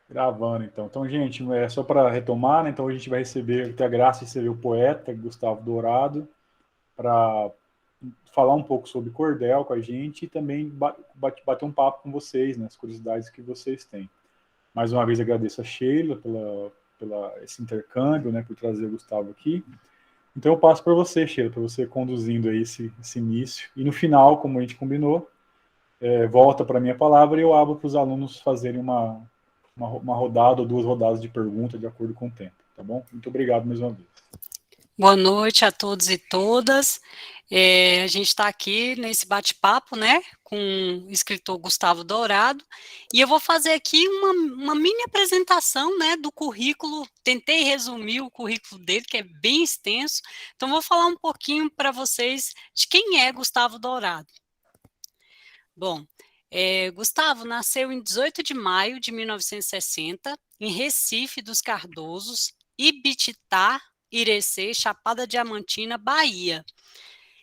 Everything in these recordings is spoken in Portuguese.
Gravando, então. Então, gente, é só para retomar, né? Então, a gente vai ter a graça de receber o poeta Gustavo Dourado para falar um pouco sobre cordel com a gente e também bater um papo com vocês, né? As curiosidades que vocês têm. Mais uma vez, agradeço a Sheila pela esse intercâmbio, né? Por trazer o Gustavo aqui. Então, eu passo para você, Sheila, para você conduzindo aí esse início. E no final, como a gente combinou, volta para a minha palavra e eu abro para os alunos fazerem uma rodada ou duas rodadas de pergunta de acordo com o tempo, tá bom? Muito obrigado mais uma vez. Boa noite a todos e todas. A gente está aqui nesse bate-papo, né, com o escritor Gustavo Dourado, e eu vou fazer aqui uma mini apresentação, né, do currículo. Tentei resumir o currículo dele, que é bem extenso, então vou falar um pouquinho para vocês de quem é Gustavo Dourado. Bom, Gustavo nasceu em 18 de maio de 1960, em Recife dos Cardosos, Ibititá, Irecê, Chapada Diamantina, Bahia.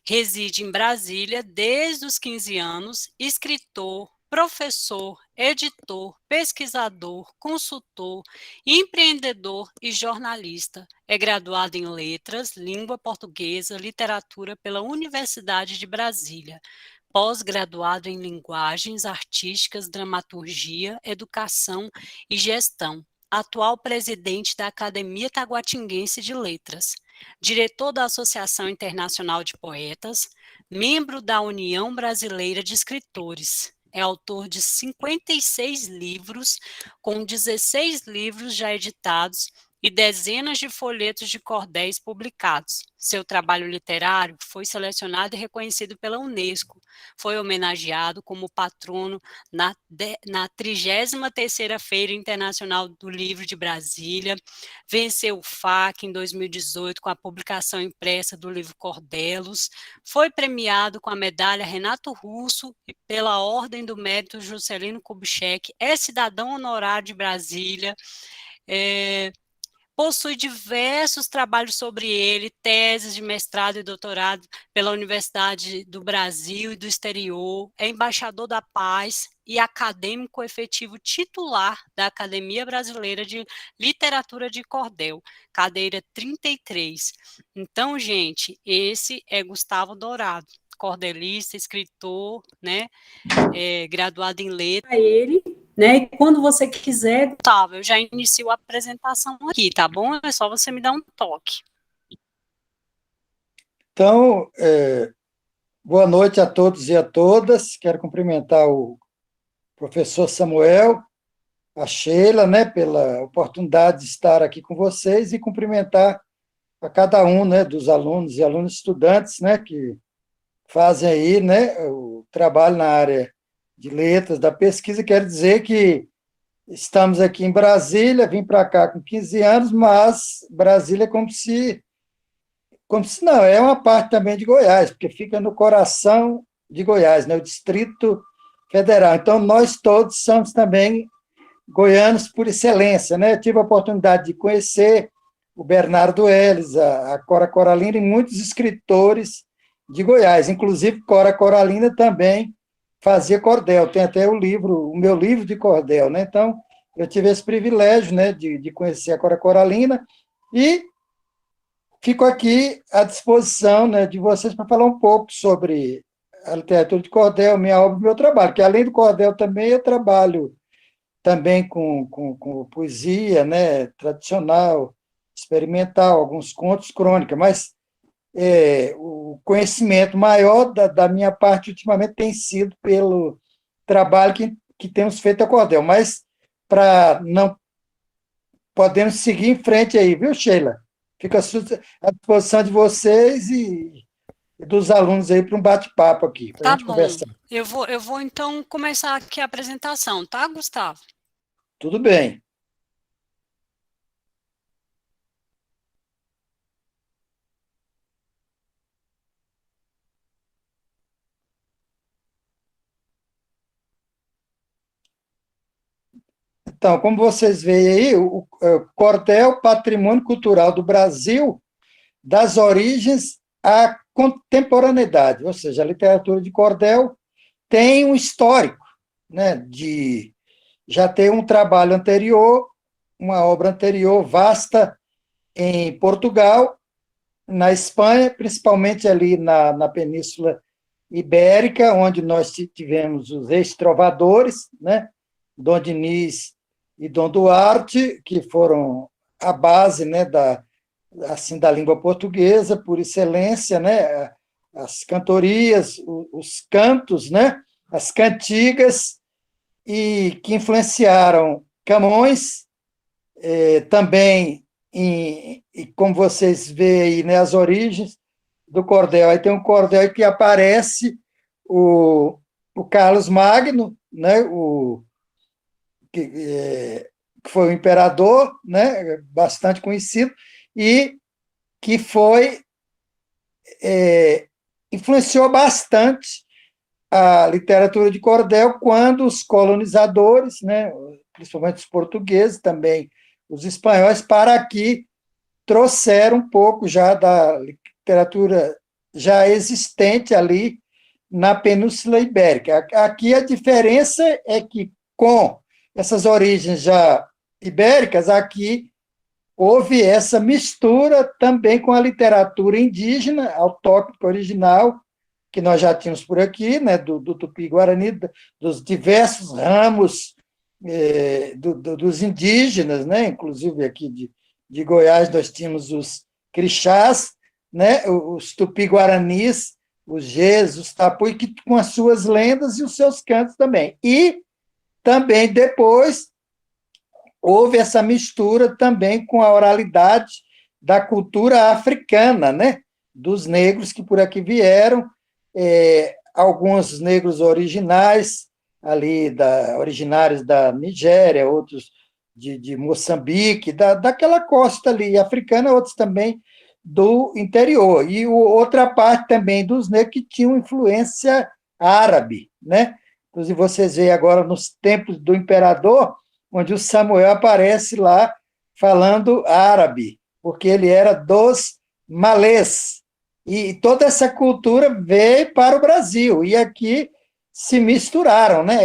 Reside em Brasília desde os 15 anos, escritor, professor, editor, pesquisador, consultor, empreendedor e jornalista. É graduado em Letras, Língua Portuguesa, Literatura pela Universidade de Brasília. Pós-graduado em Linguagens Artísticas, Dramaturgia, Educação e Gestão. Atual presidente da Academia Taguatinguense de Letras, diretor da Associação Internacional de Poetas, membro da União Brasileira de Escritores. É autor de 56 livros, com 16 livros já editados e dezenas de folhetos de cordéis publicados. Seu trabalho literário foi selecionado e reconhecido pela Unesco. Foi homenageado como patrono na 33ª Feira Internacional do Livro de Brasília. Venceu o FAC em 2018 com a publicação impressa do livro Cordelos. Foi premiado com a medalha Renato Russo e pela Ordem do Mérito Juscelino Kubitschek. É cidadão honorário de Brasília. Possui diversos trabalhos sobre ele, teses de mestrado e doutorado pela Universidade do Brasil e do exterior, é embaixador da paz e acadêmico efetivo titular da Academia Brasileira de Literatura de Cordel, cadeira 33. Então, gente, esse é Gustavo Dourado, cordelista, escritor, né, graduado em letras. Ele, né? E quando você quiser, Gustavo, eu já inicio a apresentação aqui, tá bom? É só você me dar um toque. Então, boa noite a todos e a todas. Quero cumprimentar o professor Samuel, a Sheila, né, pela oportunidade de estar aqui com vocês e cumprimentar a cada um, né, dos alunos e alunos estudantes, né, que fazem aí, né, o trabalho na área de letras, da pesquisa. Quero dizer que estamos aqui em Brasília, vim para cá com 15 anos, mas Brasília é como se não, é uma parte também de Goiás, porque fica no coração de Goiás, né, o Distrito Federal. Então, nós todos somos também goianos por excelência, né? Eu tive a oportunidade de conhecer o Bernardo Ellis, a Cora Coralina e muitos escritores de Goiás, inclusive Cora Coralina também fazia cordel, tem até o meu livro de cordel, né? Então, eu tive esse privilégio, né, de conhecer a Cora Coralina e fico aqui à disposição, né, de vocês para falar um pouco sobre a literatura de cordel, minha obra e meu trabalho, que além do cordel também eu trabalho também com poesia, né, tradicional, experimental, alguns contos, crônica, mas o conhecimento maior da minha parte ultimamente tem sido pelo trabalho que temos feito a cordel, mas para não podemos seguir em frente aí, viu, Sheila? Fica à disposição de vocês e dos alunos aí para um bate-papo aqui, para a Tá gente bom. conversar. Eu vou então começar aqui a apresentação, tá, Gustavo? Tudo bem. Então, como vocês veem aí, o cordel, patrimônio cultural do Brasil, das origens à contemporaneidade, ou seja, a literatura de cordel tem um histórico, né, já tem um trabalho anterior, uma obra anterior vasta em Portugal, na Espanha, principalmente ali na Península Ibérica, onde nós tivemos os ex-trovadores, né? Dom Dinis e Dom Duarte, que foram a base, né, da língua portuguesa, por excelência, né? As cantorias, os cantos, né? As cantigas, e que influenciaram Camões, também, e como vocês veem aí, né, as origens do cordel. Aí tem um cordel que aparece o Carlos Magno, né, que foi um imperador, né, bastante conhecido, e que influenciou bastante a literatura de cordel quando os colonizadores, né, principalmente os portugueses, também os espanhóis, para aqui trouxeram um pouco já da literatura já existente ali na Península Ibérica. Aqui a diferença é que, com essas origens já ibéricas, aqui houve essa mistura também com a literatura indígena, autóctone original, que nós já tínhamos por aqui, né, do Tupi-Guarani, dos diversos ramos dos indígenas, né, inclusive aqui de Goiás nós tínhamos os crixás, né, os Tupi-Guaranis, os Gês, os Tapui, que, com as suas lendas e os seus cantos também. E também depois houve essa mistura também com a oralidade da cultura africana, né, dos negros que por aqui vieram, alguns negros originais, ali originários da Nigéria, outros de Moçambique, daquela costa ali africana, outros também do interior. E outra parte também dos negros que tinham influência árabe, né? Inclusive, vocês veem agora nos tempos do imperador, onde o Samuel aparece lá falando árabe, porque ele era dos malês. E toda essa cultura veio para o Brasil, e aqui se misturaram, né?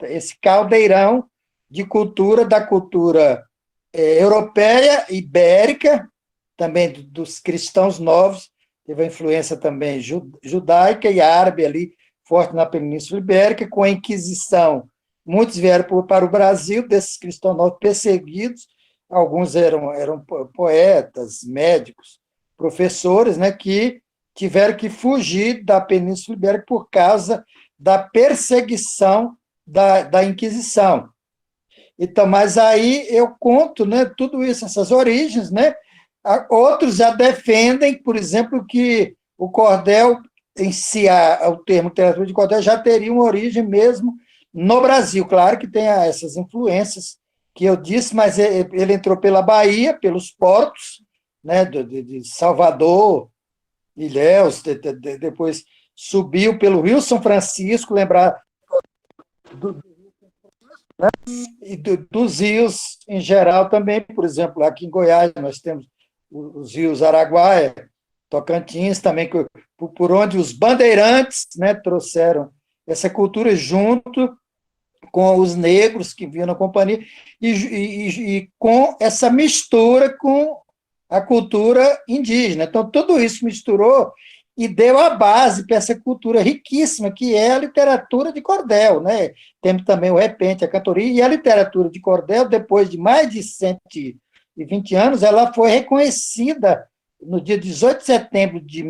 Esse caldeirão de cultura, da cultura europeia, ibérica, também dos cristãos novos, teve a influência também judaica e árabe ali, forte na Península Ibérica, com a Inquisição. Muitos vieram para o Brasil, desses cristãos novos perseguidos, alguns eram poetas, médicos, professores, né, que tiveram que fugir da Península Ibérica por causa da perseguição da Inquisição. Então, mas aí eu conto, né, tudo isso, essas origens, né? Outros já defendem, por exemplo, que o cordel em si, o termo literatura de cordel já teria uma origem mesmo no Brasil. Claro que tem essas influências que eu disse, mas ele entrou pela Bahia, pelos portos, né, de Salvador, Ilhéus, depois subiu pelo Rio São Francisco, lembrar né, e dos rios em geral também, por exemplo, aqui em Goiás nós temos os rios Araguaia, Tocantins também, por onde os bandeirantes, né, trouxeram essa cultura junto com os negros que vinham na companhia, e com essa mistura com a cultura indígena. Então, tudo isso misturou e deu a base para essa cultura riquíssima, que é a literatura de cordel, né? Temos também o repente, a cantoria, e a literatura de cordel, depois de mais de 120 anos, ela foi reconhecida no dia 18 de setembro de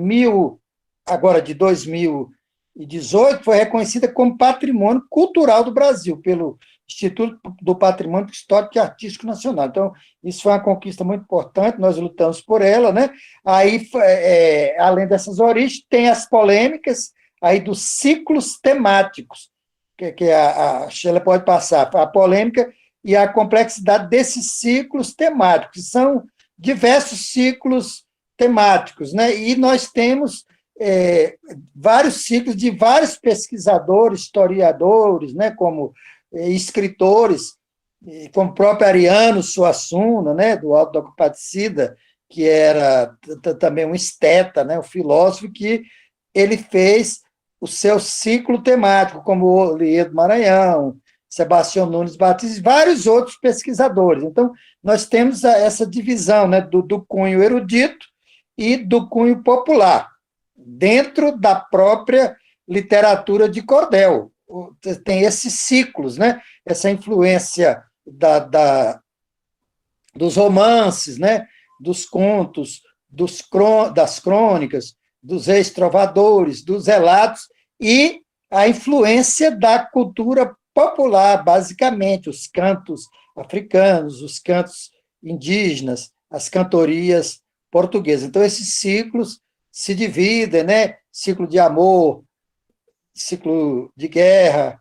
2018, foi reconhecida como Patrimônio Cultural do Brasil, pelo Instituto do Patrimônio Histórico e Artístico Nacional. Então, isso foi uma conquista muito importante, nós lutamos por ela, né? Aí, além dessas origens, tem as polêmicas aí dos ciclos temáticos, que a Sheila pode passar, a polêmica e a complexidade desses ciclos temáticos, que são diversos ciclos temáticos, né? E nós temos vários ciclos de vários pesquisadores, historiadores, né? Como escritores, como o próprio Ariano Suassuna, né? Do Alto da Compadecida, que era também um esteta, né? Um filósofo, que ele fez o seu ciclo temático, como o Oliedo Maranhão, Sebastião Nunes Batista e vários outros pesquisadores. Então, nós temos essa divisão, né, do cunho erudito e do cunho popular, dentro da própria literatura de cordel. Tem esses ciclos, né, essa influência dos romances, né, dos contos, das crônicas, dos ex-trovadores, dos relatos, e a influência da cultura popular, basicamente, os cantos africanos, os cantos indígenas, as cantorias portuguesas. Então, esses ciclos se dividem, né? Ciclo de amor, ciclo de guerra,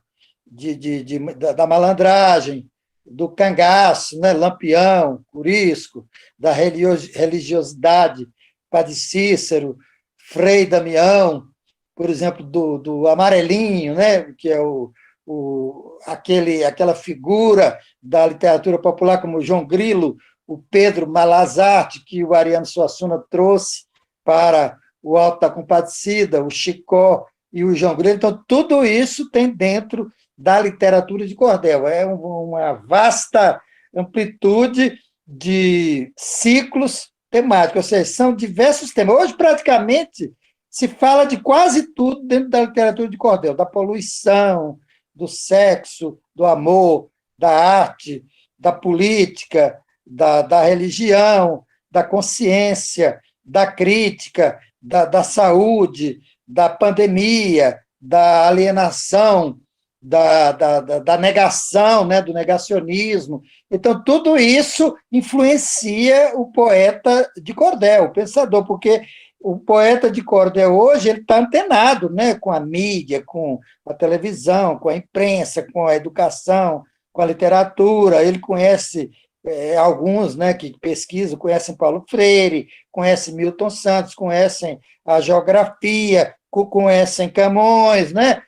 da malandragem, do cangaço, né? Lampião, Curisco, da religiosidade, Padre Cícero, Frei Damião, por exemplo, do Amarelinho, né? Que é aquela figura da literatura popular como o João Grilo, o Pedro Malazarte, que o Ariano Suassuna trouxe para o Alto da Compadecida, o Chicó e o João Grilo. Então, tudo isso tem dentro da literatura de cordel. É uma vasta amplitude de ciclos temáticos, ou seja, são diversos temas. Hoje, praticamente, se fala de quase tudo dentro da literatura de cordel, da poluição, do sexo, do amor, da arte, da política, da religião, da consciência, da crítica, da saúde, da pandemia, da alienação, da negação, né, do negacionismo. Então, tudo isso influencia o poeta de cordel, o pensador, porque o poeta de cordel hoje ele está antenado, né, com a mídia, com a televisão, com a imprensa, com a educação, com a literatura. Ele conhece alguns, né, que pesquisam, conhecem Paulo Freire, conhecem Milton Santos, conhecem a geografia, conhecem Camões, né,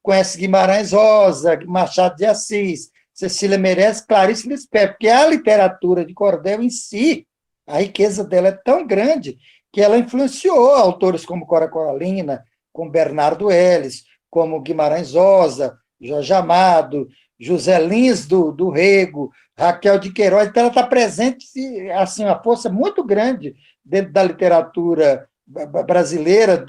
conhecem Guimarães Rosa, Machado de Assis, Cecília Meirelles, Clarice Lispector, porque a literatura de cordel em si, a riqueza dela é tão grande que ela influenciou autores como Cora Coralina, como Bernardo Ellis, como Guimarães Rosa, Jorge Amado, José Lins do Rego, Raquel de Queiroz. Então, ela está presente, assim, uma força muito grande dentro da literatura brasileira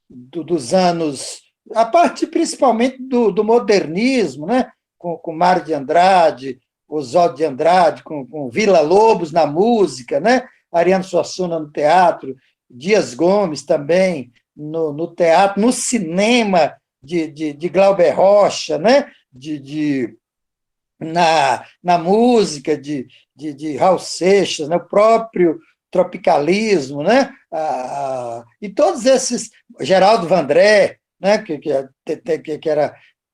dos anos, a partir principalmente do modernismo, né? com Mário de Andrade, Oswaldo de Andrade, com Vila Lobos na música, né? Ariano Suassuna no teatro, Dias Gomes também no teatro, no cinema de Glauber Rocha, né? Na música de Raul Seixas, né? O próprio tropicalismo, né? E todos esses, Geraldo Vandré, né? que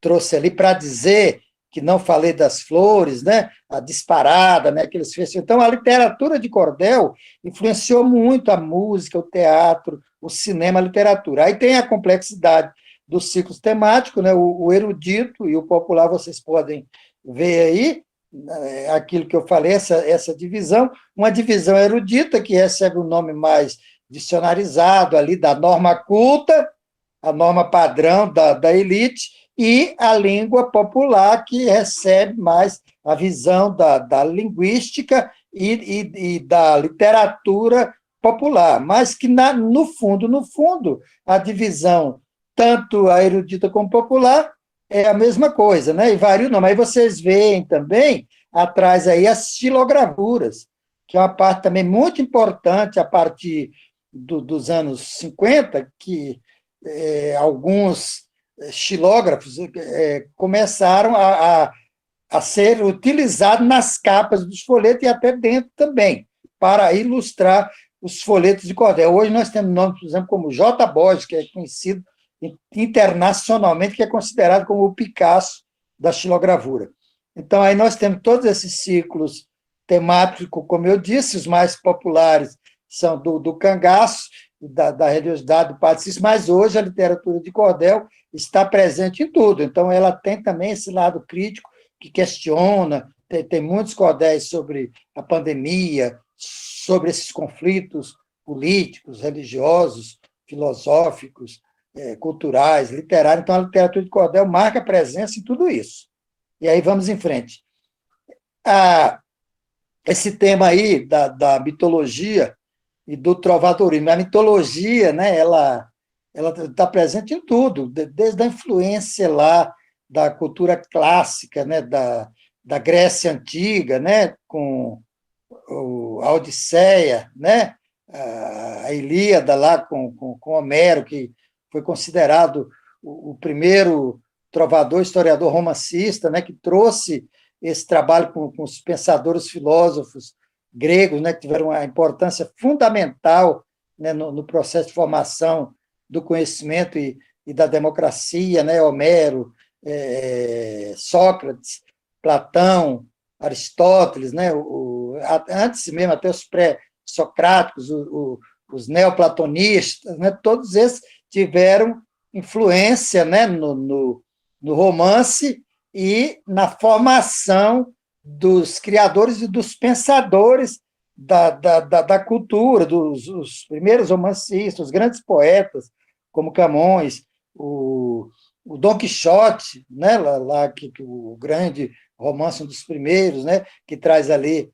trouxe ali para dizer que não falei das flores, né? A disparada, né? Aqueles festivais. Então, a literatura de cordel influenciou muito a música, o teatro, o cinema, a literatura. Aí tem a complexidade dos ciclos temáticos, né? O erudito e o popular, vocês podem ver aí, aquilo que eu falei, essa divisão, uma divisão erudita, que recebe o nome mais dicionarizado ali da norma culta, a norma padrão da elite, e a língua popular, que recebe mais a visão da linguística e da literatura popular, mas que, no fundo, a divisão, tanto a erudita como popular, é a mesma coisa, né? E varia o nome. Aí vocês veem também, atrás aí, as xilogravuras, que é uma parte também muito importante a partir dos anos 50, que alguns xilógrafos começaram a ser utilizados nas capas dos folhetos e até dentro também, para ilustrar os folhetos de cordel. Hoje nós temos nomes, por exemplo, como J. Borges, que é conhecido internacionalmente, que é considerado como o Picasso da xilogravura. Então, aí nós temos todos esses ciclos temáticos, como eu disse, os mais populares são do cangaço, da religiosidade do Padre Cícero, mas hoje a literatura de cordel está presente em tudo. Então, ela tem também esse lado crítico, que questiona, tem muitos cordéis sobre a pandemia, sobre esses conflitos políticos, religiosos, filosóficos, culturais, literários. Então, a literatura de cordel marca presença em tudo isso. E aí vamos em frente. Esse tema aí da mitologia e do trovadorismo. A mitologia, né, ela está presente em tudo, desde a influência lá da cultura clássica, né, da Grécia Antiga, né, com a Odisseia, né, a Ilíada lá com Homero, que foi considerado o primeiro trovador, historiador romancista, né, que trouxe esse trabalho com os pensadores filósofos gregos, né, que tiveram uma importância fundamental, né, no processo de formação do conhecimento e da democracia, né, Homero, Sócrates, Platão, Aristóteles, né, antes mesmo, até os pré-socráticos, os neoplatonistas, né, todos esses tiveram influência, né, no romance e na formação dos criadores e dos pensadores da cultura, os primeiros romancistas, os grandes poetas, como Camões, o Dom Quixote, né, que o grande romance, um dos primeiros, né, que traz ali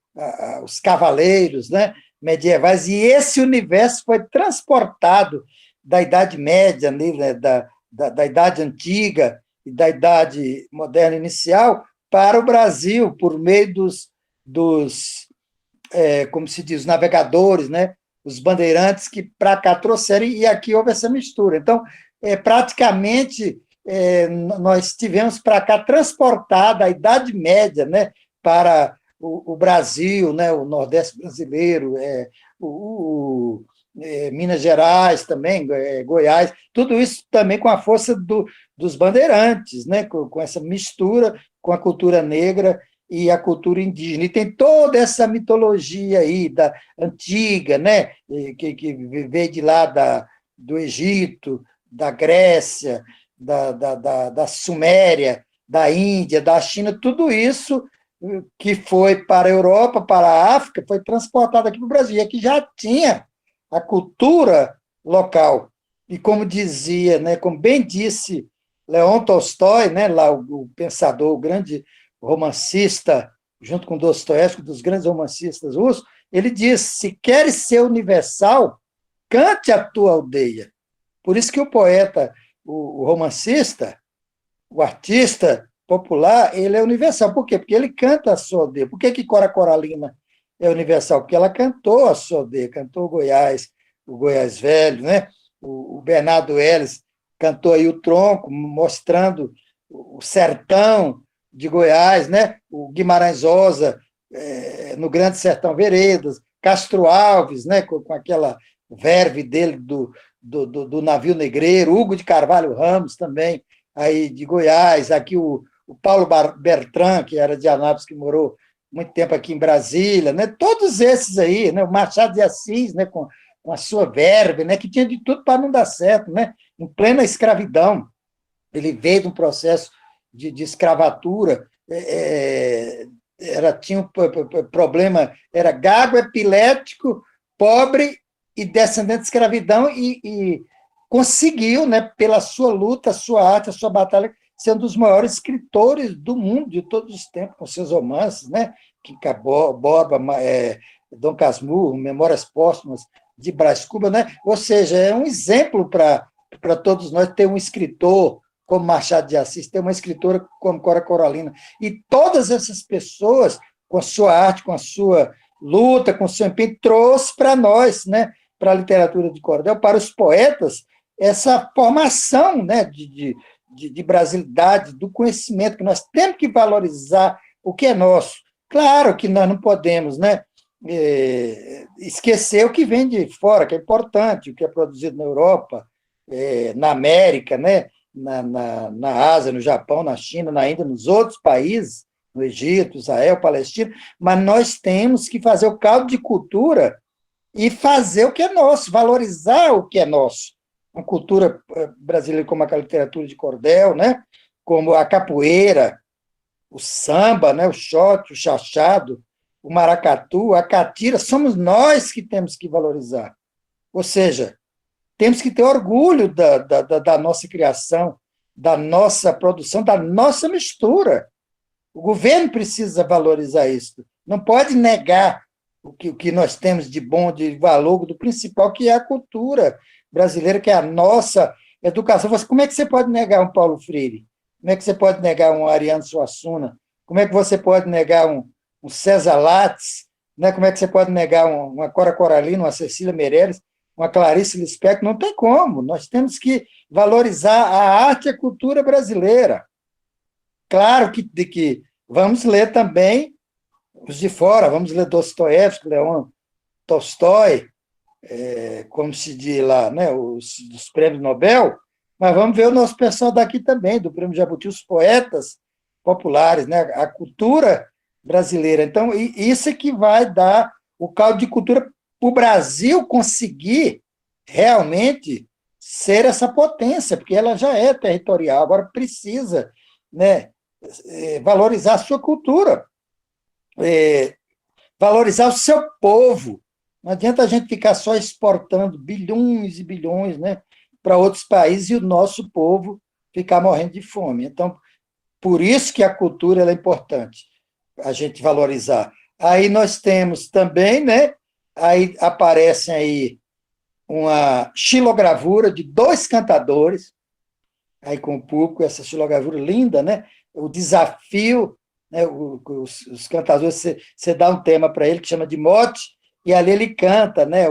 os cavaleiros, né, medievais, e esse universo foi transportado da Idade Média, né, da Idade Antiga e da Idade Moderna inicial para o Brasil, por meio dos como se diz, navegadores, né, os bandeirantes que para cá trouxeram, e aqui houve essa mistura. Então, praticamente, nós tivemos para cá transportada a Idade Média, né, para o Brasil, né, o Nordeste brasileiro, Minas Gerais também, Goiás, tudo isso também com a força dos bandeirantes, né, com essa mistura com a cultura negra e a cultura indígena. E tem toda essa mitologia aí da antiga, né, que veio de lá do Egito, da Grécia, da Suméria, da Índia, da China, tudo isso que foi para a Europa, para a África, foi transportado aqui para o Brasil. E aqui já tinha a cultura local. E como dizia, né, como bem disse Leon Tolstói, né, lá o pensador, o grande romancista, junto com Dostoiévski, dos grandes romancistas russos, ele diz: se queres ser universal, cante a tua aldeia. Por isso que o poeta, o romancista, o artista popular, ele é universal. Por quê? Porque ele canta a sua aldeia. Por que Cora Coralina é universal? Porque ela cantou a sua aldeia, cantou o Goiás Velho, né? O Bernardo Ellis cantou aí o Tronco, mostrando o sertão de Goiás, né? O Guimarães Rosa, no Grande Sertão Veredas, Castro Alves, né? Com aquela verve dele do navio negreiro, Hugo de Carvalho Ramos também, aí de Goiás, aqui o Paulo Bertrand, que era de Anápolis, que morou muito tempo aqui em Brasília, né? Todos esses aí, né? O Machado de Assis, né? com a sua verve, né? Que tinha de tudo para não dar certo, né? Em plena escravidão. Ele veio de um processo de escravatura, tinha um problema, era gago, epilético, pobre e descendente de escravidão, e conseguiu, né, pela sua luta, a sua arte, a sua batalha, ser um dos maiores escritores do mundo, de todos os tempos, com seus romances, né, Quincas Borba, Dom Casmurro, Memórias Póstumas de Brás Cubas, né? Ou seja, é um exemplo para todos nós ter um escritor como Machado de Assis, ter uma escritora como Cora Coralina, e todas essas pessoas, com a sua arte, com a sua luta, com o seu empenho, trouxe para nós, né, para a literatura de cordel, para os poetas, essa formação, né, de brasilidade, do conhecimento, que nós temos que valorizar o que é nosso. Claro que nós não podemos, né, esquecer o que vem de fora, que é importante, o que é produzido na Europa, na América, né, na Ásia, no Japão, na China, na Índia, nos outros países, no Egito, Israel, Palestina, mas nós temos que fazer o caldo de cultura e fazer o que é nosso, valorizar o que é nosso. Uma cultura brasileira como a literatura de cordel, né, como a capoeira, o samba, né, o xote, o chachado, o maracatu, a catira, somos nós que temos que valorizar. Ou seja, temos que ter orgulho da nossa criação, da nossa produção, da nossa mistura. O governo precisa valorizar isso. Não pode negar o que nós temos de bom, de valor, do principal, que é a cultura brasileira, que é a nossa educação. Como é que você pode negar um Paulo Freire? Como é que você pode negar um Ariano Suassuna? Como é que você pode negar um César Lattes? Né? Como é que você pode negar uma Cora Coralina, uma Cecília Meirelles, uma Clarice Lispector? Não tem como. Nós temos que valorizar a arte e a cultura brasileira. Claro que vamos ler também os de fora, vamos ler Dostoiévski, Leon Tolstói, como se diz lá, né, dos prêmios Nobel, mas vamos ver o nosso pessoal daqui também, do Prêmio Jabuti, os poetas populares, né, a cultura brasileira. Então, isso é que vai dar o caldo de cultura para o Brasil conseguir realmente ser essa potência, porque ela já é territorial, agora precisa, né, valorizar a sua cultura, valorizar o seu povo. Não adianta a gente ficar só exportando bilhões e bilhões, né, para outros países e o nosso povo ficar morrendo de fome. Então, por isso que a cultura ela é importante, a gente valorizar. Aí nós temos também, né, aí aparecem aí uma xilogravura de 2 cantadores, aí com o público, essa xilogravura linda, né, o desafio, né, os cantadores, você dá um tema para ele que chama de mote, e ali ele canta, né,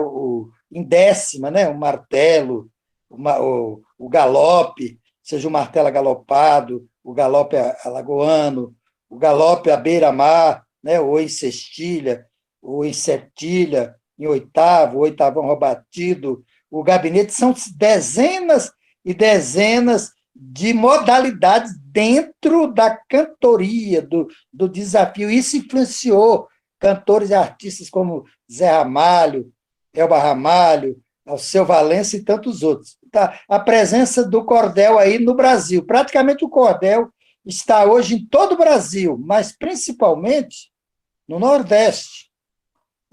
em décima, né, o martelo, o galope, seja o martelo agalopado, o galope alagoano, o galope à beira-mar, né, ou em sextilha, ou em septilha, em oitavo, o oitavão rebatido, o gabinete, são dezenas e dezenas de modalidades dentro da cantoria, do desafio. Isso influenciou cantores e artistas como Zé Ramalho, Elba Ramalho, Alceu Valença e tantos outros. Tá? A presença do cordel aí no Brasil. Praticamente o cordel está hoje em todo o Brasil, mas principalmente no Nordeste,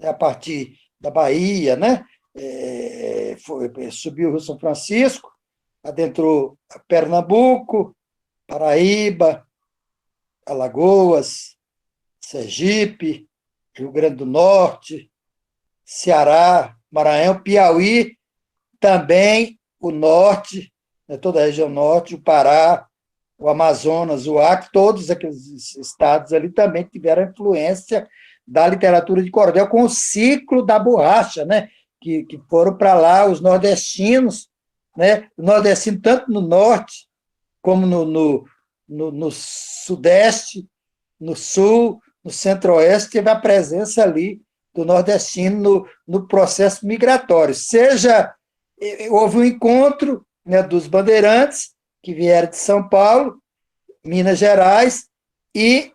a partir da Bahia, né? Subiu o Rio São Francisco, adentrou Pernambuco, Paraíba, Alagoas, Sergipe, Rio Grande do Norte, Ceará, Maranhão, Piauí, também o Norte, né, toda a região Norte, o Pará, o Amazonas, o Acre, todos aqueles estados ali também tiveram influência da literatura de cordel com o ciclo da borracha, né, que foram para lá os nordestinos, né, o nordestino tanto no norte como no sudeste, no sul, no centro-oeste, teve a presença ali do nordestino no processo migratório. Houve um encontro, né, dos bandeirantes, que vieram de São Paulo, Minas Gerais, e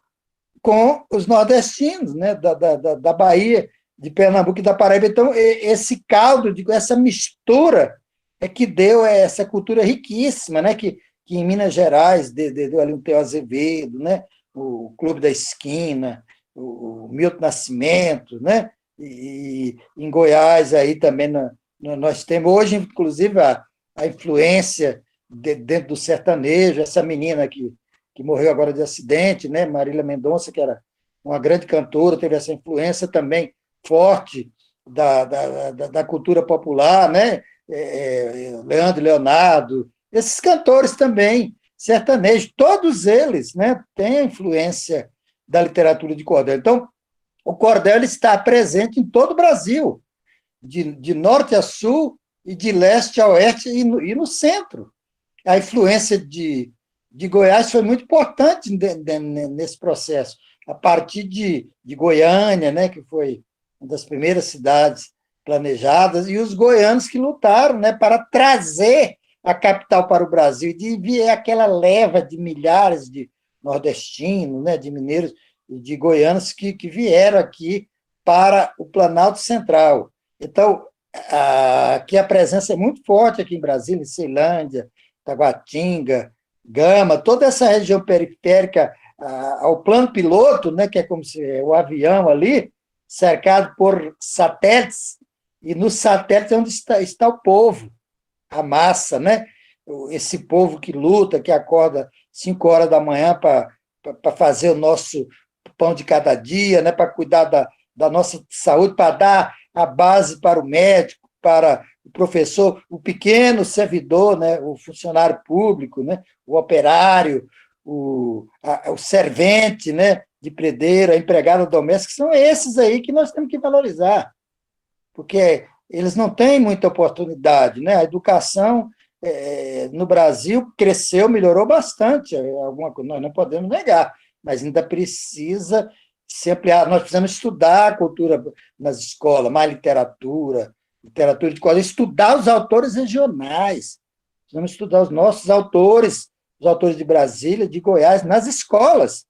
com os nordestinos, né, da Bahia, de Pernambuco e da Paraíba. Então, esse caldo, essa mistura é que deu essa cultura riquíssima, né, que em Minas Gerais deu ali um Theo Azevedo, né, o Clube da Esquina, o Milton Nascimento, né, e em Goiás aí também nós temos hoje, inclusive, a influência dentro do sertanejo, essa menina que morreu agora de acidente, né, Marília Mendonça, que era uma grande cantora, teve essa influência também forte da cultura popular, né, Leandro e Leonardo, esses cantores também, sertanejos, todos eles, né, têm a influência da literatura de cordel. Então, o cordel ele está presente em todo o Brasil, de norte a sul e de leste a oeste e no centro. A influência de Goiás foi muito importante nesse processo. A partir de Goiânia, né, que foi uma das primeiras cidades planejadas, e os goianos que lutaram, né, para trazer a capital para o Brasil, e de vir aquela leva de milhares de nordestinos, né, de mineiros e de goianos que vieram aqui para o Planalto Central. Então, aqui a presença é muito forte aqui em Brasília, em Ceilândia, Taguatinga, Gama, toda essa região periférica ao plano piloto, né, que é como se o avião ali, cercado por satélites, e nos satélites é onde está o povo, a massa, né? Esse povo que luta, que acorda 5 horas da manhã para para fazer o nosso pão de cada dia, né, para cuidar da nossa saúde, para dar a base para o médico, para o professor, o pequeno servidor, né, o funcionário público, né, o operário, o servente, né, de predeiro, a empregada doméstica, são esses aí que nós temos que valorizar, porque eles não têm muita oportunidade, né? A educação no Brasil cresceu, melhorou bastante, alguma coisa, nós não podemos negar, mas ainda precisa se ampliar. Nós precisamos estudar a cultura nas escolas, mais literatura de cordel, estudar os autores regionais, precisamos estudar os nossos autores, os autores de Brasília, de Goiás, nas escolas.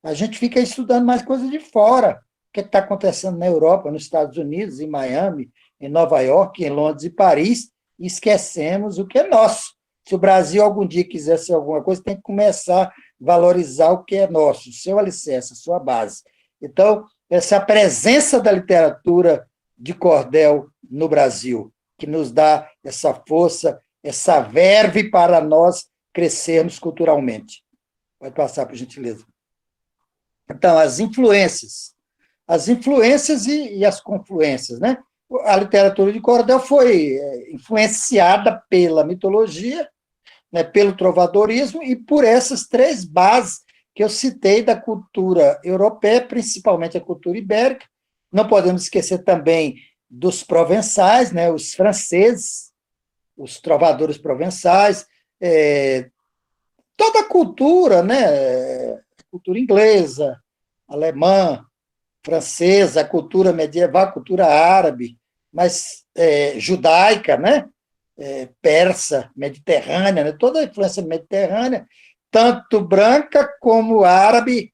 A gente fica estudando mais coisas de fora, o que está acontecendo na Europa, nos Estados Unidos, em Miami, em Nova York, em Londres e Paris, e esquecemos o que é nosso. Se o Brasil algum dia quiser ser alguma coisa, tem que começar a valorizar o que é nosso, o seu alicerce, a sua base. Então, essa é a presença da literatura de cordel no Brasil, que nos dá essa força, essa verve para nós crescermos culturalmente. Pode passar, por gentileza. Então, as influências e as confluências, né? A literatura de cordel foi influenciada pela mitologia, né, pelo trovadorismo e por essas três bases que eu citei da cultura europeia, principalmente a cultura ibérica. Não podemos esquecer também dos provençais, né, os franceses, os trovadores provençais, toda a cultura, né, cultura inglesa, alemã, francesa, a cultura medieval, a cultura árabe, mas judaica, né? Persa, mediterrânea, né? Toda a influência mediterrânea, tanto branca como árabe,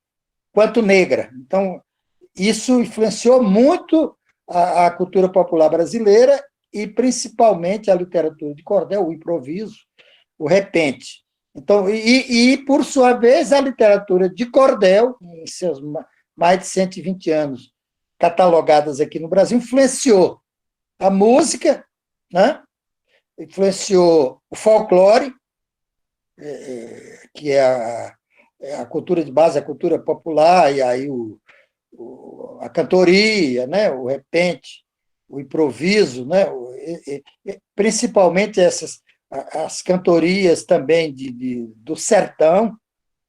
quanto negra. Então, isso influenciou muito a cultura popular brasileira e, principalmente, a literatura de cordel, o improviso, o repente. Então, por sua vez, a literatura de cordel, em seus mais de 120 anos catalogadas aqui no Brasil, influenciou a música, né? Influenciou o folclore, que é a cultura de base, a cultura popular, e aí a cantoria, né? O repente, o improviso, né? Principalmente as cantorias também do sertão,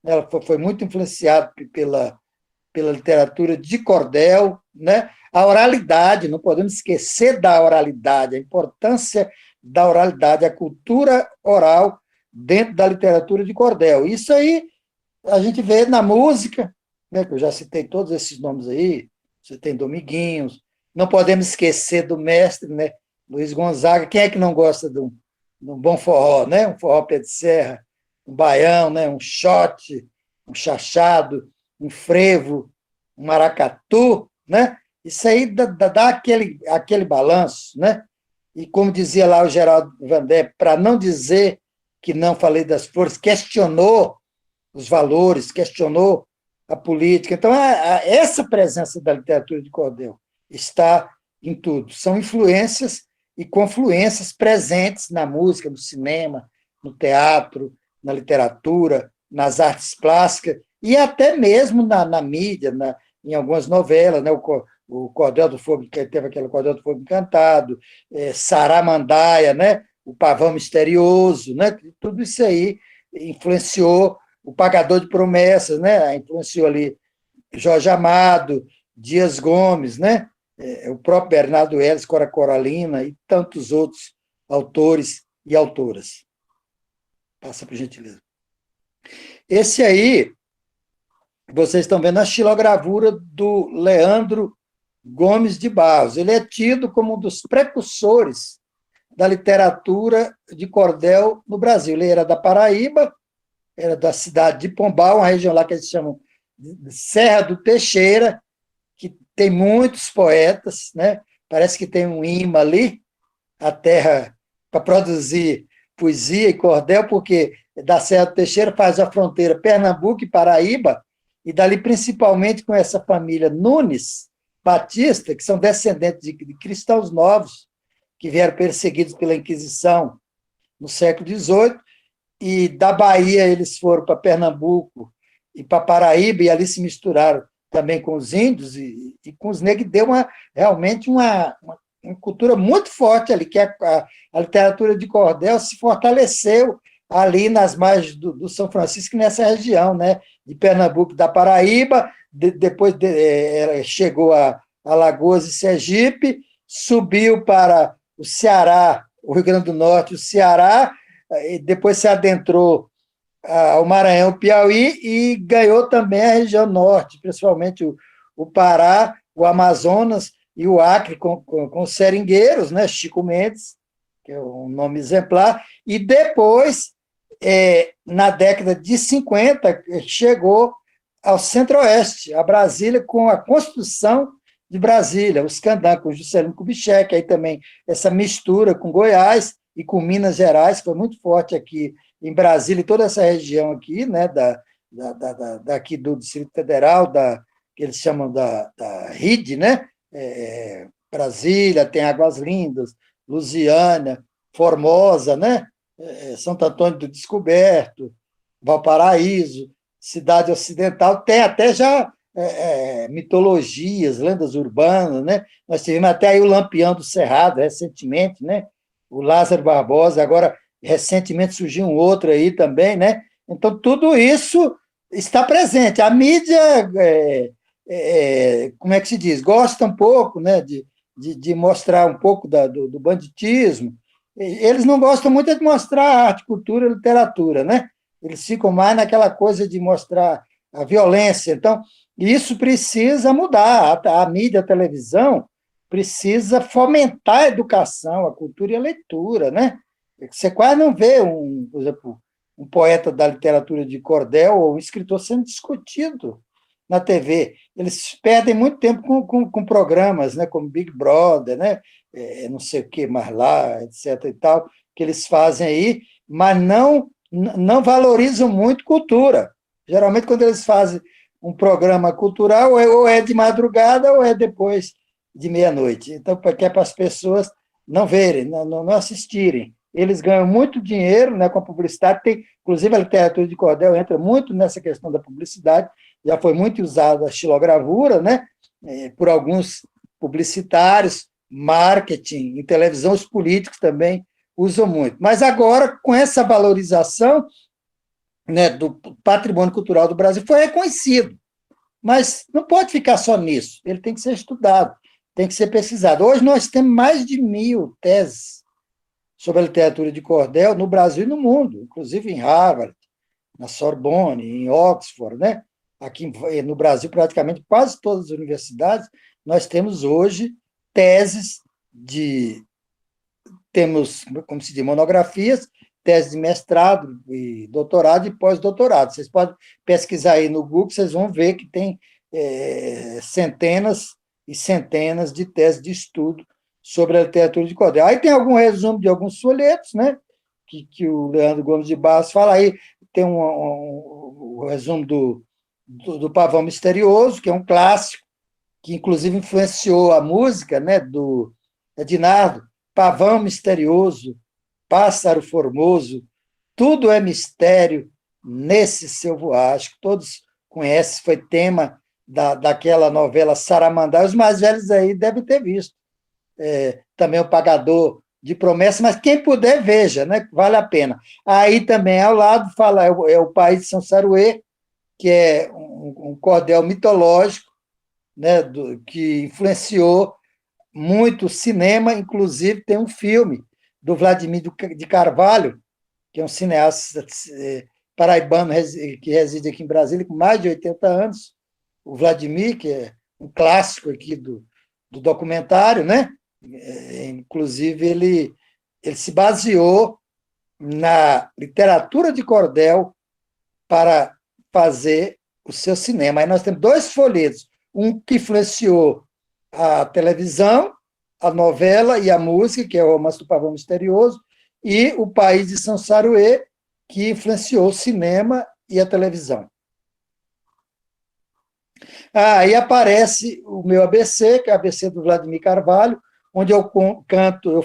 né? Ela foi muito influenciada pela literatura de cordel, né? A oralidade, não podemos esquecer da oralidade, a importância da oralidade, a cultura oral dentro da literatura de cordel. Isso aí a gente vê na música, né, que eu já citei todos esses nomes aí, você tem Dominguinhos, não podemos esquecer do mestre, né, Luiz Gonzaga. Quem é que não gosta de um bom forró, né? Um forró pé de serra, um baião, né? Um shot, um chachado, um frevo, um maracatu, né? Isso aí dá aquele balanço, né? E como dizia lá o Geraldo Vandé, para não dizer que não falei das flores, questionou os valores, questionou a política. Então, essa presença da literatura de cordel está em tudo. São influências e confluências presentes na música, no cinema, no teatro, na literatura, nas artes plásticas, e até mesmo na mídia, em algumas novelas, né? O Cordel do Fogo, que teve aquele Cordel do Fogo Encantado, Saramandaia, né? O Pavão Misterioso, né? Tudo isso aí influenciou o Pagador de Promessas, né? Influenciou ali Jorge Amado, Dias Gomes, né? O próprio Bernardo Ellis, Cora Coralina e tantos outros autores e autoras. Passa, por gentileza. Esse aí, vocês estão vendo a xilogravura do Leandro Gomes de Barros. Ele é tido como um dos precursores da literatura de cordel no Brasil. Ele era da Paraíba, era da cidade de Pombal, uma região lá que eles chamam de Serra do Teixeira, que tem muitos poetas, né? Parece que tem um imã ali, a terra para produzir poesia e cordel, porque da Serra do Teixeira faz a fronteira Pernambuco e Paraíba, e dali principalmente com essa família Nunes Batista, que são descendentes de cristãos novos, que vieram perseguidos pela Inquisição no século XVIII, e da Bahia eles foram para Pernambuco e para Paraíba, e ali se misturaram também com os índios e com os negros, deu realmente uma cultura muito forte ali, que a literatura de cordel se fortaleceu ali nas margens do São Francisco, nessa região, né, de Pernambuco, da Paraíba, depois chegou a Alagoas e Sergipe, subiu para o Ceará, o Rio Grande do Norte, o Ceará, e depois se adentrou ao Maranhão, Piauí, e ganhou também a região norte, principalmente o Pará, o Amazonas e o Acre, com os seringueiros, né, Chico Mendes, que é um nome exemplar, e depois, na década de 50, chegou ao Centro-Oeste, a Brasília, com a Constituição de Brasília, os Candangos, com Juscelino Kubitschek, aí também essa mistura com Goiás e com Minas Gerais, que foi muito forte aqui em Brasília, e toda essa região aqui, né, daqui do Distrito Federal, que eles chamam da RID, né, Brasília, tem Águas Lindas, Lusiânia, Formosa, né, Santo Antônio do Descoberto, Valparaíso, Cidade Ocidental, tem até já mitologias, lendas urbanas, né? Nós tivemos até aí o Lampião do Cerrado, recentemente, né? O Lázaro Barbosa, agora, recentemente surgiu um outro aí também, né? Então, tudo isso está presente. A mídia, como é que se diz? Gosta um pouco, né, de mostrar um pouco do banditismo. Eles não gostam muito de mostrar arte, cultura e literatura, né? Eles ficam mais naquela coisa de mostrar a violência. Então, isso precisa mudar. A mídia, a televisão, precisa fomentar a educação, a cultura e a leitura, né? Você quase não vê, por exemplo, um poeta da literatura de cordel ou um escritor sendo discutido na TV. Eles perdem muito tempo com programas, né, como Big Brother, né, não sei o que mais lá, etc. e tal, que eles fazem aí, mas não valorizam muito cultura. Geralmente, quando eles fazem um programa cultural, ou é de madrugada ou é depois de meia-noite. Então, que é para as pessoas não verem, não assistirem. Eles ganham muito dinheiro, né, com a publicidade. Inclusive, a literatura de cordel entra muito nessa questão da publicidade. Já foi muito usada a xilogravura, né, por alguns publicitários, marketing, em televisão, os políticos também usam muito. Mas agora, com essa valorização, né, do patrimônio cultural do Brasil, foi reconhecido. Mas não pode ficar só nisso. Ele tem que ser estudado, tem que ser pesquisado. Hoje nós temos mais de 1000 teses sobre a literatura de cordel no Brasil e no mundo, inclusive em Harvard, na Sorbonne, em Oxford, né? Aqui no Brasil, praticamente quase todas as universidades, nós temos hoje teses temos, como se diz, monografias, tese de mestrado, e doutorado e pós-doutorado. Vocês podem pesquisar aí no Google, vocês vão ver que tem centenas e centenas de teses de estudo sobre a literatura de cordel. Aí tem algum resumo de alguns folhetos, né, que o Leandro Gomes de Barros fala aí, tem um resumo do Pavão Misterioso, que é um clássico, que inclusive influenciou a música, né, do Ednardo, Pavão Misterioso, Pássaro Formoso, tudo é mistério nesse seu voar. Acho que todos conhecem, foi tema daquela novela Saramandá. Os mais velhos aí devem ter visto. Também o Pagador de Promessas, mas quem puder, veja, né? Vale a pena. Aí também, ao lado, fala o País de São Saruê, que é um cordel mitológico, né, que influenciou muito o cinema, inclusive tem um filme do Vladimir de Carvalho, que é um cineasta paraibano que reside aqui em Brasília, com mais de 80 anos, o Vladimir, que é um clássico aqui do documentário, né? Inclusive, ele se baseou na literatura de cordel para fazer o seu cinema. Aí nós temos 2 folhetos, um que influenciou a televisão, a novela e a música, que é o Romance do Pavão Misterioso, e o País de São Saruê, que influenciou o cinema e a televisão. Aí aparece o meu ABC, que é o ABC do Vladimir Carvalho, onde eu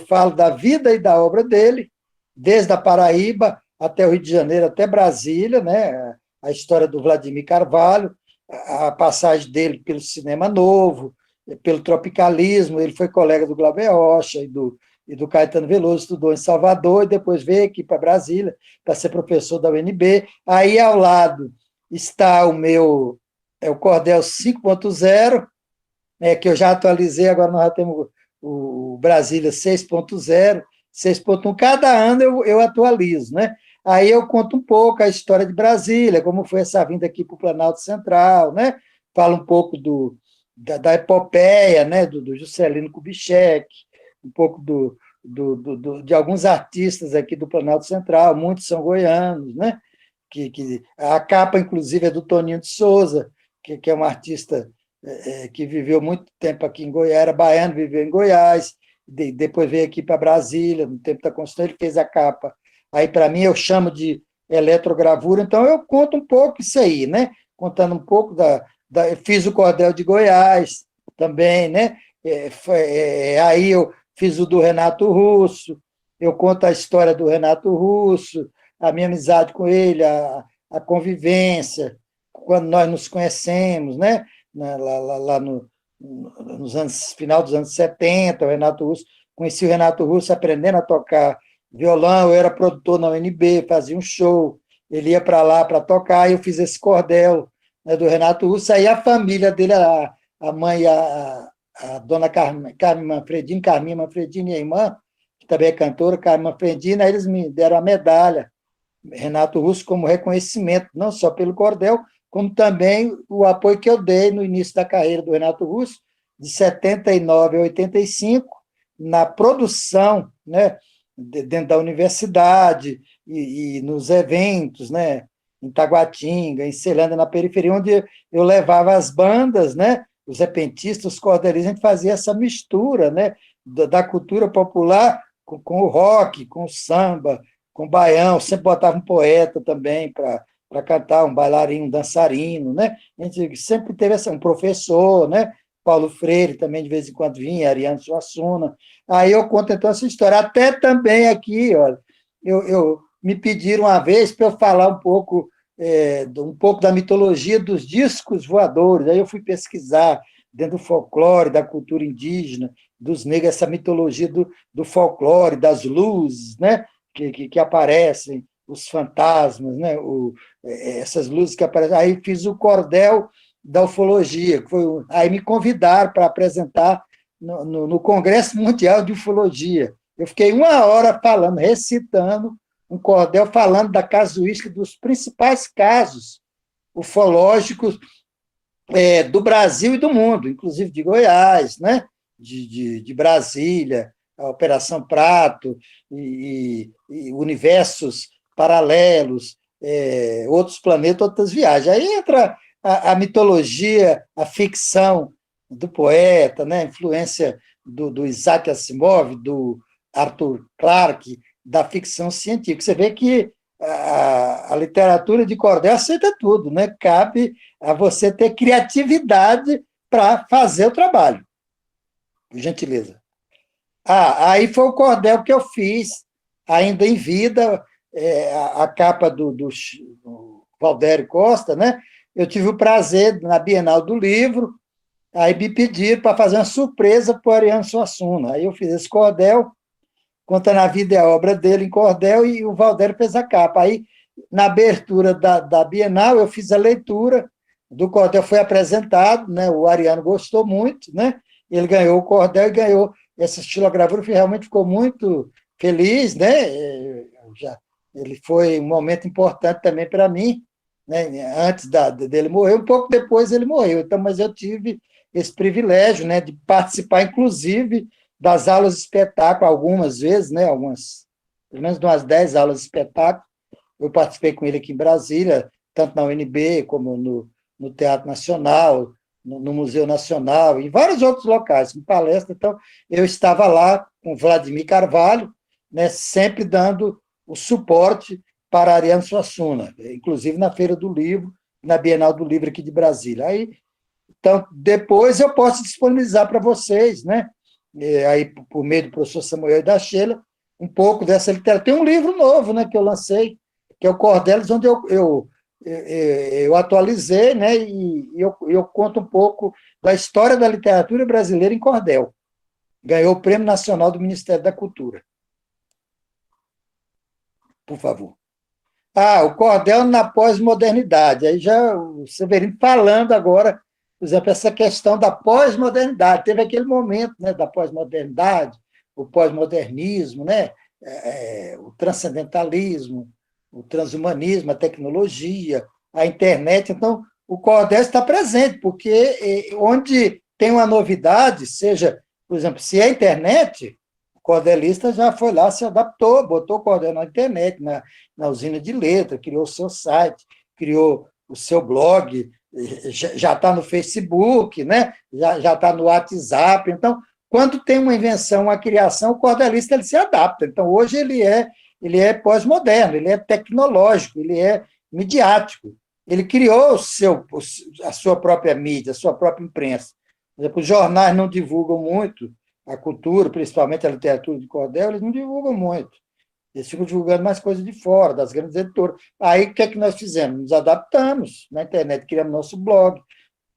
falo da vida e da obra dele, desde a Paraíba até o Rio de Janeiro, até Brasília, né? a história do Vladimir Carvalho, a passagem dele pelo cinema novo, pelo tropicalismo. Ele foi colega do Glauber Rocha e do Caetano Veloso, estudou em Salvador e depois veio aqui para Brasília para ser professor da UNB. Aí, ao lado, está o Cordel 5.0, que eu já atualizei, agora nós já temos o Brasília 6.0, 6.1, cada ano eu atualizo, né? Aí eu conto um pouco a história de Brasília, como foi essa vinda aqui para o Planalto Central, né? Falo um pouco da epopeia, né? Do Juscelino Kubitschek, um pouco de alguns artistas aqui do Planalto Central, muitos são goianos, né? Que a capa, inclusive, é do Toninho de Souza, que é um artista que viveu muito tempo aqui em Goiás, era baiano, viveu em Goiás, depois veio aqui para Brasília, no tempo da Constituição, ele fez a capa. Aí, para mim, eu chamo de eletrogravura, então eu conto um pouco isso aí, né? Contando um pouco fiz o Cordel de Goiás também, né? Aí eu fiz o do Renato Russo, eu conto a história do Renato Russo, a minha amizade com ele, a convivência, quando nós nos conhecemos, né? Lá nos anos, final dos anos 70, o Renato Russo, conheci o Renato Russo aprendendo a tocar violão, eu era produtor na UNB, fazia um show, ele ia para lá para tocar, e eu fiz esse cordel, né, do Renato Russo. Aí a família dele, a mãe, a dona Carminha Manfredini, e a irmã, que também é cantora, Carminha Manfredini, aí eles me deram a medalha, Renato Russo, como reconhecimento, não só pelo cordel, como também o apoio que eu dei no início da carreira do Renato Russo, de 79 a 85, na produção, né, dentro da universidade e nos eventos, né, em Taguatinga, em Celândia, na periferia, onde eu levava as bandas, né, os repentistas, os cordelistas, a gente fazia essa mistura, né, da cultura popular com o rock, com o samba, com o baião, sempre botava um poeta também para cantar, um bailarino, um dançarino, né? A gente sempre teve um professor, né? Paulo Freire também de vez em quando vinha, Ariano Suassuna. Aí eu conto então essa história. Até também aqui, olha, me pediram uma vez para eu falar um pouco da mitologia dos discos voadores. Aí eu fui pesquisar dentro do folclore, da cultura indígena, dos negros, essa mitologia do folclore, das luzes, né? Que aparecem, os fantasmas, né? Essas luzes que aparecem. Aí fiz o cordel da ufologia, aí me convidaram para apresentar no Congresso Mundial de Ufologia. Eu fiquei 1 hora falando, recitando um cordel, falando da casuística dos principais casos ufológicos do Brasil e do mundo, inclusive de Goiás, né? de Brasília, a Operação Prato, e universos paralelos, outros planetas, outras viagens. Aí entra a mitologia, a ficção do poeta, né? A influência do Isaac Asimov, do Arthur Clarke, da ficção científica. Você vê que a literatura de cordel aceita tudo, né? Cabe a você ter criatividade para fazer o trabalho. Por gentileza. Aí foi o cordel que eu fiz, ainda em vida, a capa do Valdério Costa, né? Eu tive o prazer, na Bienal do Livro, aí me pediram para fazer uma surpresa para o Ariano Suassuna. Aí eu fiz esse cordel, contando a vida e a obra dele em cordel, e o Valdério fez a capa. Aí, na abertura da Bienal, eu fiz a leitura do cordel, foi apresentado, né? O Ariano gostou muito, né? Ele ganhou o cordel e ganhou essa estilogravura, realmente ficou muito feliz, né? Ele foi um momento importante também para mim, né? Antes dele morrer, um pouco depois ele morreu. Então, mas eu tive esse privilégio, né, de participar, inclusive, das aulas de espetáculo, algumas vezes, né, pelo menos umas 10 aulas de espetáculo. Eu participei com ele aqui em Brasília, tanto na UNB como no Teatro Nacional, no Museu Nacional, em vários outros locais, em palestra. Então, eu estava lá com o Vladimir Carvalho, né, sempre dando o suporte para Ariano Suassuna, inclusive na Feira do Livro, na Bienal do Livro aqui de Brasília. Então, depois eu posso disponibilizar para vocês, né, aí, por meio do professor Samuel e da Sheila, um pouco dessa literatura. Tem um livro novo, né, que eu lancei, que é o Cordelis, onde eu eu atualizei, né, e eu conto um pouco da história da literatura brasileira em cordel. Ganhou o Prêmio Nacional do Ministério da Cultura. Por favor. O cordel na pós-modernidade. Aí já o Severino falando agora, por exemplo, essa questão da pós-modernidade. Teve aquele momento, né, da pós-modernidade, o pós-modernismo, né, o transcendentalismo, o transhumanismo, a tecnologia, a internet. Então, o cordel está presente, porque onde tem uma novidade, seja, por exemplo, se é a internet, o cordelista já foi lá, se adaptou, botou o cordel na internet, na usina de letra, criou o seu site, criou o seu blog, já está no Facebook, né? já está no WhatsApp. Então, quando tem uma invenção, uma criação, o cordelista ele se adapta. Então, hoje ele é pós-moderno, ele é tecnológico, ele é midiático. Ele criou a sua própria mídia, a sua própria imprensa. Por exemplo, os jornais não divulgam muito a cultura, principalmente a literatura de cordel, eles não divulgam muito. Eles ficam divulgando mais coisas de fora, das grandes editoras. Aí, o que é que nós fizemos? Nos adaptamos na internet, criamos nosso blog,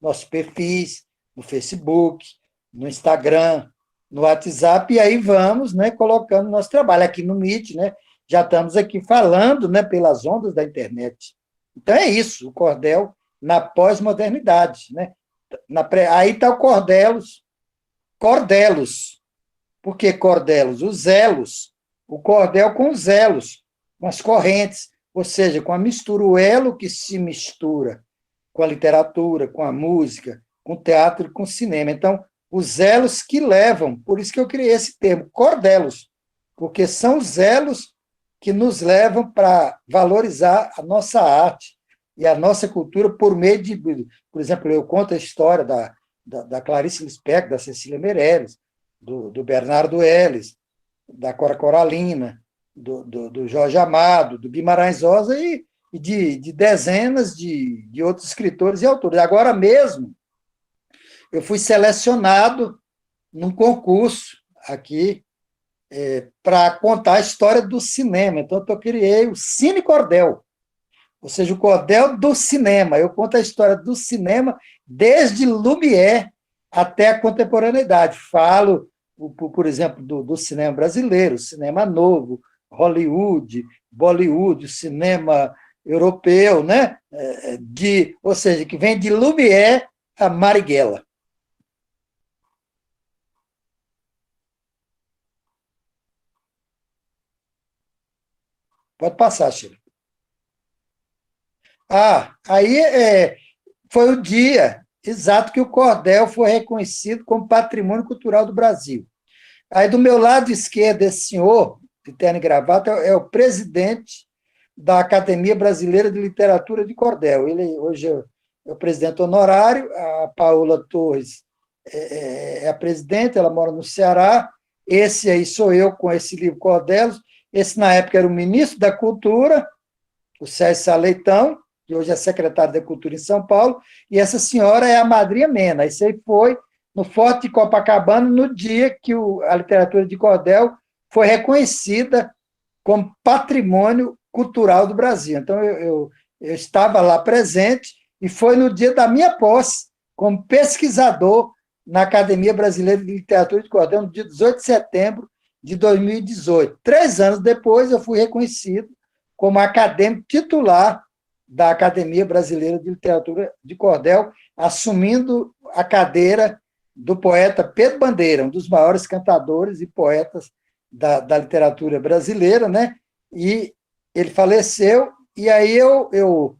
nossos perfis, no Facebook, no Instagram, no WhatsApp, e aí vamos, né, colocando nosso trabalho aqui no Meet, né, já estamos aqui falando, né, pelas ondas da internet. Então é isso, o cordel na pós-modernidade, né? Aí está o cordelos. Por que cordelos? Os elos. O cordel com os elos, com as correntes, ou seja, com a mistura, o elo que se mistura com a literatura, com a música, com o teatro e com o cinema. Então, os elos que levam, por isso que eu criei esse termo, cordelos, porque são os elos que nos levam para valorizar a nossa arte e a nossa cultura por meio de, por exemplo, eu conto a história da Clarice Lispector, da Cecília Meirelles, do Bernardo Ellis, da Cora Coralina, do Jorge Amado, do Guimarães Rosa e de dezenas de outros escritores e autores. Agora mesmo, eu fui selecionado num concurso aqui para contar a história do cinema. Então, eu criei o Cine Cordel, ou seja, o cordel do cinema. Eu conto a história do cinema desde Lumière até a contemporaneidade. Falo, por exemplo, do cinema brasileiro, cinema novo, Hollywood, Bollywood, o cinema europeu, né? Ou seja, que vem de Lumière a Marighella. Pode passar, Sheila. Aí foi o dia exato que o cordel foi reconhecido como Patrimônio Cultural do Brasil. Aí, do meu lado esquerdo, esse senhor, de terno e gravata, é o presidente da Academia Brasileira de Literatura de Cordel. Ele hoje é o presidente honorário, a Paola Torres é a presidente, ela mora no Ceará. Esse aí sou eu com esse livro Cordelos. Esse, na época, era o ministro da Cultura, o Sérgio Saleitão, que hoje é secretário da Cultura em São Paulo, e essa senhora é a madrinha Mena. Isso aí foi no Forte de Copacabana, no dia que a literatura de cordel foi reconhecida como Patrimônio Cultural do Brasil. Então, eu estava lá presente, e foi no dia da minha posse como pesquisador na Academia Brasileira de Literatura de Cordel, no dia 18 de setembro de 2018. 3 anos depois, eu fui reconhecido como acadêmico titular da Academia Brasileira de Literatura de Cordel, assumindo a cadeira do poeta Pedro Bandeira, um dos maiores cantadores e poetas da literatura brasileira, né? E ele faleceu, e aí eu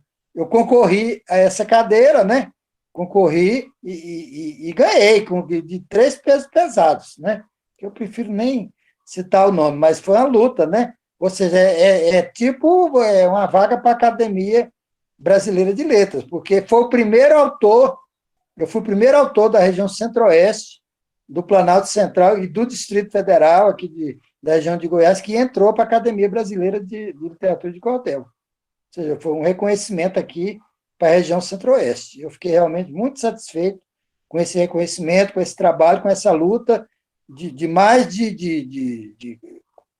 concorri a essa cadeira, né? Concorri e ganhei, de 3 pesos pesados, né? Eu prefiro nem citar o nome, mas foi uma luta, né? Ou seja, tipo uma vaga para a Academia Brasileira de Letras, porque foi o primeiro autor, eu fui o primeiro autor da região centro-oeste, do Planalto Central e do Distrito Federal, aqui da região de Goiás, que entrou para a Academia Brasileira de Literatura de Cordel. Ou seja, foi um reconhecimento aqui para a região centro-oeste. Eu fiquei realmente muito satisfeito com esse reconhecimento, com esse trabalho, com essa luta de mais de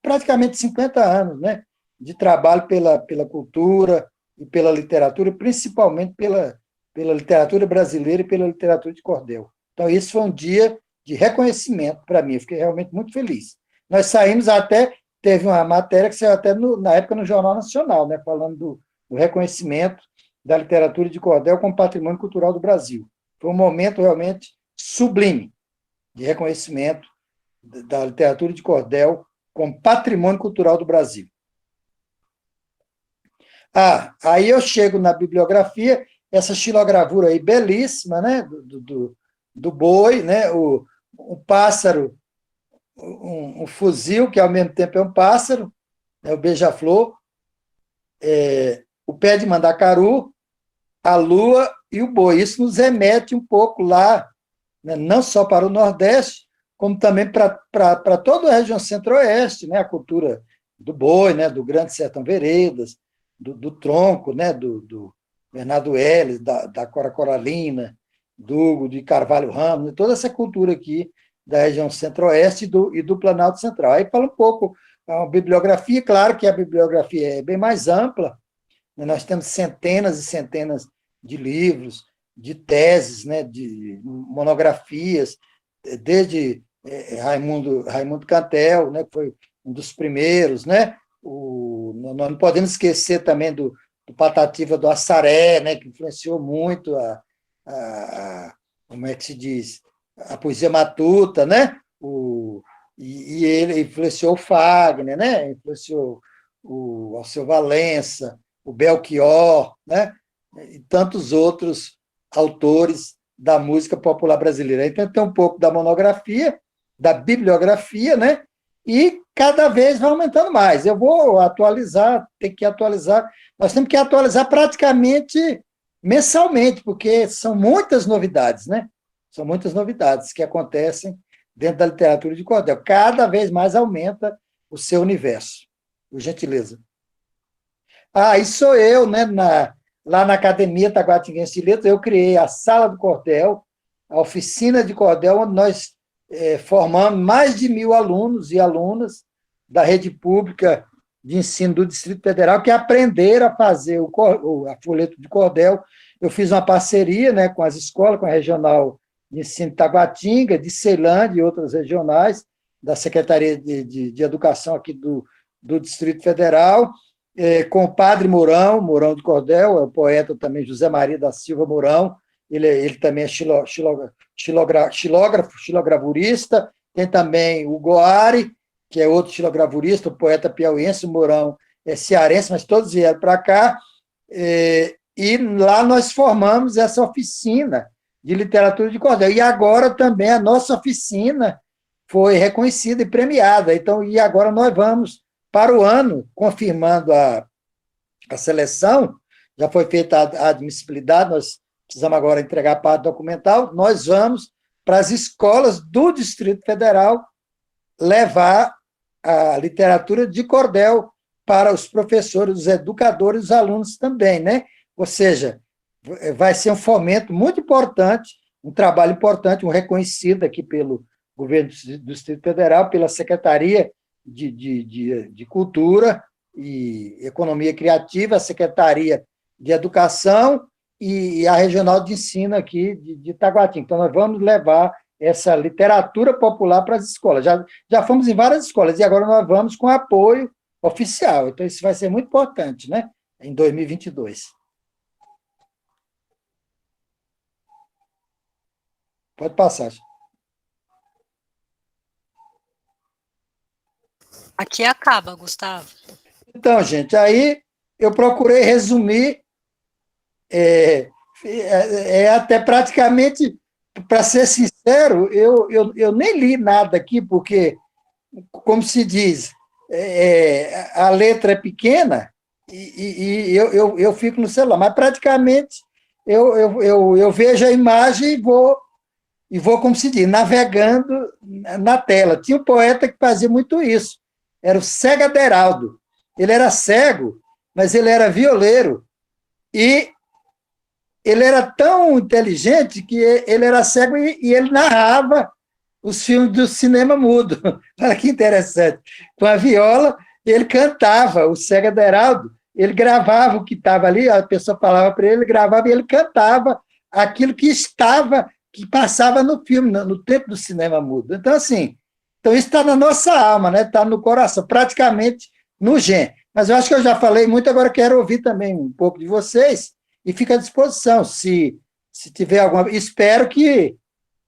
praticamente 50 anos, né, de trabalho pela cultura, e pela literatura, principalmente pela literatura brasileira e pela literatura de cordel. Então, isso foi um dia de reconhecimento para mim, eu fiquei realmente muito feliz. Nós saímos até, teve uma matéria que saiu até na época no Jornal Nacional, né, falando do reconhecimento da literatura de cordel como patrimônio cultural do Brasil. Foi um momento realmente sublime de reconhecimento da literatura de cordel como patrimônio cultural do Brasil. Aí eu chego na bibliografia, essa xilogravura aí belíssima, né, do boi, né, o pássaro, um fuzil, que ao mesmo tempo é um pássaro, né, o beija-flor, o pé de mandacaru, a lua e o boi. Isso nos remete um pouco lá, né, não só para o Nordeste, como também para toda a região Centro-Oeste, né, a cultura do boi, né, do Grande Sertão Veredas, do tronco, né, do Bernardo Helles, da Cora Coralina, do Hugo de Carvalho Ramos, toda essa cultura aqui da região Centro-Oeste e do Planalto Central. Aí fala um pouco a bibliografia, claro que a bibliografia é bem mais ampla, né, nós temos centenas e centenas de livros, de teses, né, de monografias, desde Raimundo Cantel, né, que foi um dos primeiros, né, nós não podemos esquecer também do Patativa do Assaré, né, que influenciou muito como é que se diz, a poesia matuta, né, e ele influenciou o Fagner, né, influenciou o Alceu Valença, o Belchior, né, e tantos outros autores da música popular brasileira. Então, tem um pouco da monografia, da bibliografia, né? E cada vez vai aumentando mais. Eu vou atualizar, tem que atualizar. Nós temos que atualizar praticamente mensalmente, porque são muitas novidades, né? São muitas novidades que acontecem dentro da literatura de cordel. Cada vez mais aumenta o seu universo. Por gentileza. E sou eu, né? Lá na Academia Taguatinguense de Letras, eu criei a Sala do Cordel, a oficina de cordel, onde nós formamos mais de 1.000 alunos e alunas da rede pública de ensino do Distrito Federal que aprenderam a fazer a folheto de cordel. Eu fiz uma parceria, né, com as escolas, com a Regional de Ensino de Taguatinga, de Ceilândia e outras regionais, da Secretaria de Educação aqui do Distrito Federal, com o padre Mourão de Cordel, é o poeta também José Maria da Silva Mourão, ele também é xilogravurista, tem também o Goari, que é outro xilogravurista, o poeta piauiense, o Mourão é cearense, mas todos vieram para cá, e lá nós formamos essa oficina de literatura de cordel, e agora também a nossa oficina foi reconhecida e premiada, então, e agora nós vamos para o ano, confirmando a seleção, já foi feita a admissibilidade, nós precisamos agora entregar a parte documental, nós vamos para as escolas do Distrito Federal levar a literatura de cordel para os professores, os educadores, os alunos também, né? Ou seja, vai ser um fomento muito importante, um trabalho importante, um reconhecido aqui pelo governo do Distrito Federal, pela Secretaria de Cultura e Economia Criativa, a Secretaria de Educação e a Regional de Ensino aqui de Taguatinga. Então, nós vamos levar essa literatura popular para as escolas. Já fomos em várias escolas e agora nós vamos com apoio oficial. Então, isso vai ser muito importante, né? Em 2022. Pode passar. Aqui acaba, Gustavo. Então, gente, aí eu procurei resumir, até praticamente, para ser sincero, eu nem li nada aqui, porque, como se diz, a letra é pequena e eu fico no celular, mas praticamente eu vejo a imagem e vou, como se diz, navegando na tela. Tinha um poeta que fazia muito isso, era o Cega Aderaldo. Ele era cego, mas ele era violeiro. E ele era tão inteligente que ele era cego e ele narrava os filmes do cinema mudo. Olha que interessante. Com a viola, ele cantava, o Cega Aderaldo, ele gravava o que estava ali, a pessoa falava para ele, ele gravava e ele cantava aquilo que passava no filme, no tempo do cinema mudo. Então, assim, então isso está na nossa alma, né? Está no coração, praticamente no gene. Mas eu acho que eu já falei muito, agora quero ouvir também um pouco de vocês e fico à disposição, se tiver alguma... Espero que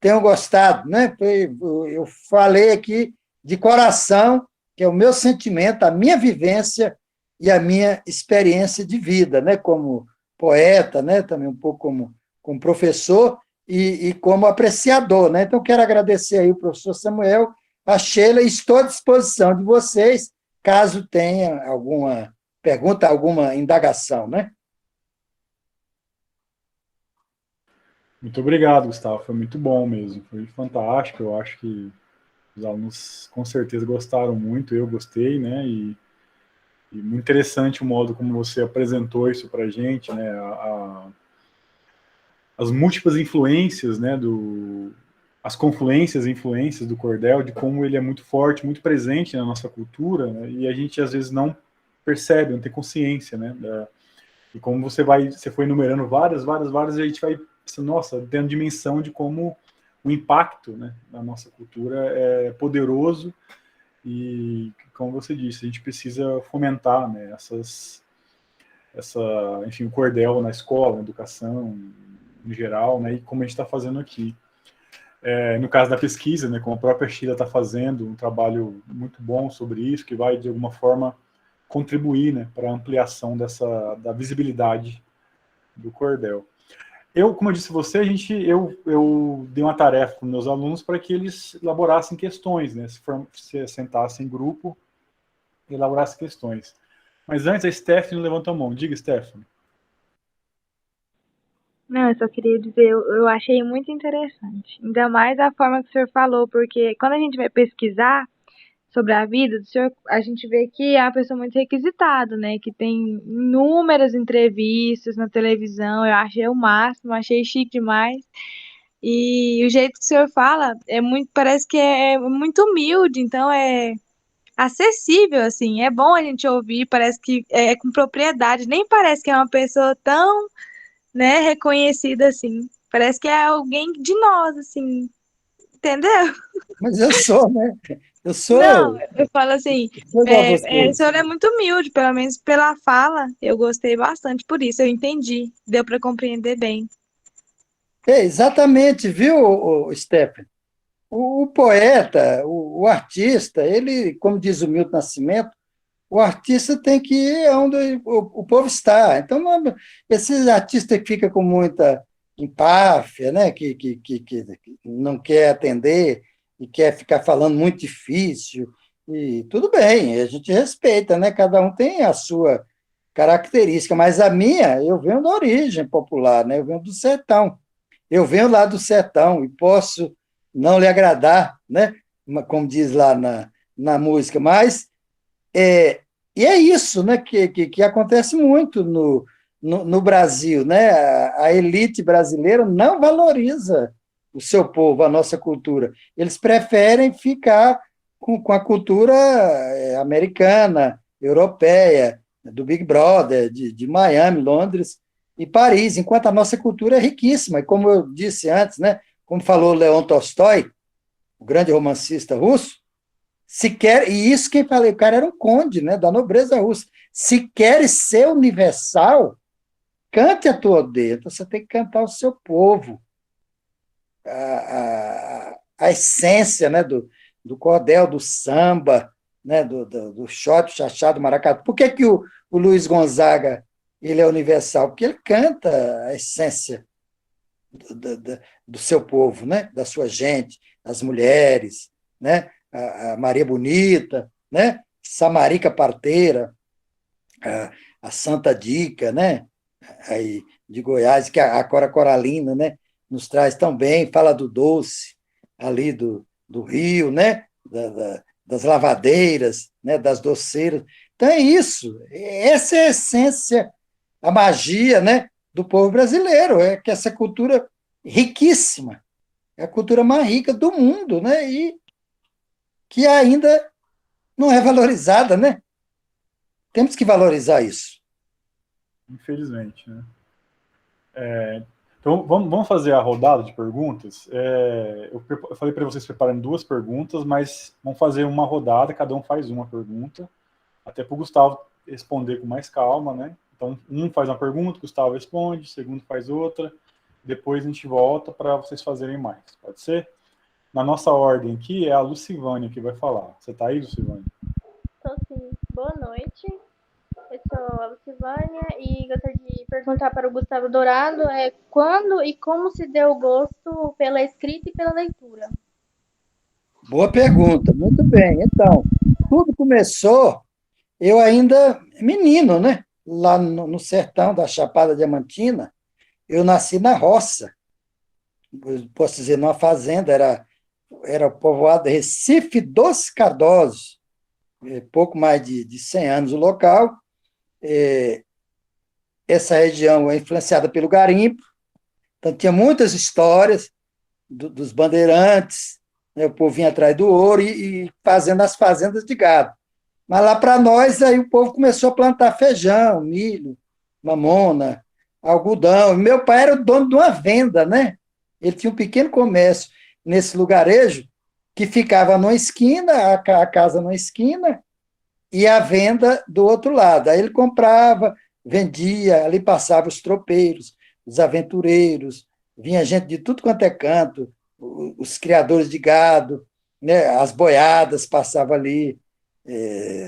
tenham gostado, né? Eu falei aqui de coração, que é o meu sentimento, a minha vivência e a minha experiência de vida, né? Como poeta, né? Também um pouco como professor e como apreciador, né? Então, quero agradecer aí o professor Samuel, a Sheila, e estou à disposição de vocês, caso tenha alguma pergunta, alguma indagação, né? Muito obrigado, Gustavo. Foi muito bom mesmo. Foi fantástico. Eu acho que os alunos com certeza gostaram muito. Eu gostei, né? E muito interessante o modo como você apresentou isso para a gente, né? As múltiplas influências, né? As confluências e influências do cordel, de como ele é muito forte, muito presente na nossa cultura, né? E a gente às vezes não percebe, não tem consciência, né? E como você foi enumerando várias, e a gente vai, nossa, tendo dimensão de como o impacto, né, na nossa cultura é poderoso e, como você disse, a gente precisa fomentar, né, enfim, o cordel na escola, na educação, em geral, né, e como a gente está fazendo aqui. No caso da pesquisa, né, como a própria Sheila está fazendo um trabalho muito bom sobre isso, que vai, de alguma forma, contribuir, né, para a ampliação da visibilidade do cordel. Como eu disse a você, eu dei uma tarefa para os meus alunos para que eles elaborassem questões, né, se sentassem em grupo e elaborassem questões. Mas antes, a Stephanie levanta a mão. Diga, Stephanie. Não, eu só queria dizer, eu achei muito interessante. Ainda mais a forma que o senhor falou, porque quando a gente vai pesquisar sobre a vida do senhor, a gente vê que é uma pessoa muito requisitada, né? Que tem inúmeras entrevistas na televisão, eu achei o máximo, achei chique demais. E o jeito que o senhor fala parece que é muito humilde, então é acessível, assim, é bom a gente ouvir, parece que é com propriedade, nem parece que é uma pessoa tão, né, reconhecida assim. Parece que é alguém de nós, assim, entendeu? Mas eu sou, né? Eu Não, sou eu falo assim, igual a o vocês. senhor é muito humilde, pelo menos pela fala, eu gostei bastante por isso, eu entendi, deu para compreender bem. Exatamente, viu, Stephen? O poeta, o artista, ele, como diz o Milton Nascimento, o artista tem que ir onde o povo está. Então, esses artistas que ficam com muita empáfia, né, que não quer atender e quer ficar falando muito difícil, e tudo bem, a gente respeita, né? Cada um tem a sua característica, mas a minha, eu venho da origem popular, né? Eu venho do sertão. Eu venho lá do sertão e posso não lhe agradar, né? Como diz lá na música, mas e é isso, né, que acontece muito no Brasil, né? A elite brasileira não valoriza o seu povo, a nossa cultura. Eles preferem ficar com a cultura americana, europeia, do Big Brother, de Miami, Londres e Paris, enquanto a nossa cultura é riquíssima. E como eu disse antes, né, como falou Leon Tolstói, o grande romancista russo, se quer, e isso quem falei, o cara era um conde, né, da nobreza russa. Se queres ser universal, cante a tua aldeia. Então você tem que cantar o seu povo. A essência, né, do cordel, do samba, né, do shot, chachado, maracatu. Por que o Luiz Gonzaga ele é universal? Porque ele canta a essência do seu povo, né, da sua gente, das mulheres, né, a Maria Bonita, né, Samarica Parteira, a Santa Dica, né, aí de Goiás, que a Cora Coralina, né, nos traz tão bem, fala do doce ali do rio, né, das lavadeiras, né, das doceiras. Então é isso, essa é a essência, a magia, né, do povo brasileiro, é que essa cultura riquíssima, é a cultura mais rica do mundo, né, e que ainda não é valorizada, né? Temos que valorizar isso. infelizmente, né? Então, vamos fazer a rodada de perguntas. Eu falei para vocês prepararem 2 perguntas, mas vamos fazer uma rodada, cada um faz uma pergunta, até para o Gustavo responder com mais calma, né? Então, um faz uma pergunta, o Gustavo responde, o segundo faz outra, depois a gente volta para vocês fazerem mais. Pode ser? Na nossa ordem aqui é a Lucivânia que vai falar. Você está aí, Lucivânia? Estou sim. Boa noite. Eu sou a Lucivânia e gostaria de perguntar para o Gustavo Dourado quando e como se deu o gosto pela escrita e pela leitura. Boa pergunta, muito bem. Então, tudo começou, eu ainda menino, né? Lá no sertão da Chapada Diamantina, eu nasci na roça, posso dizer, numa fazenda, era o povoado de Recife dos Cardosos, pouco mais de 100 anos o local. Essa região é influenciada pelo garimpo, então tinha muitas histórias dos bandeirantes, né, o povo vinha atrás do ouro e fazendo as fazendas de gado. Mas lá para nós, aí o povo começou a plantar feijão, milho, mamona, algodão. Meu pai era o dono de uma venda, né? Ele tinha um pequeno comércio nesse lugarejo que ficava numa esquina, a casa numa esquina, e a venda do outro lado. Aí ele comprava, vendia, ali passava os tropeiros, os aventureiros, vinha gente de tudo quanto é canto, os criadores de gado, né, as boiadas passavam ali,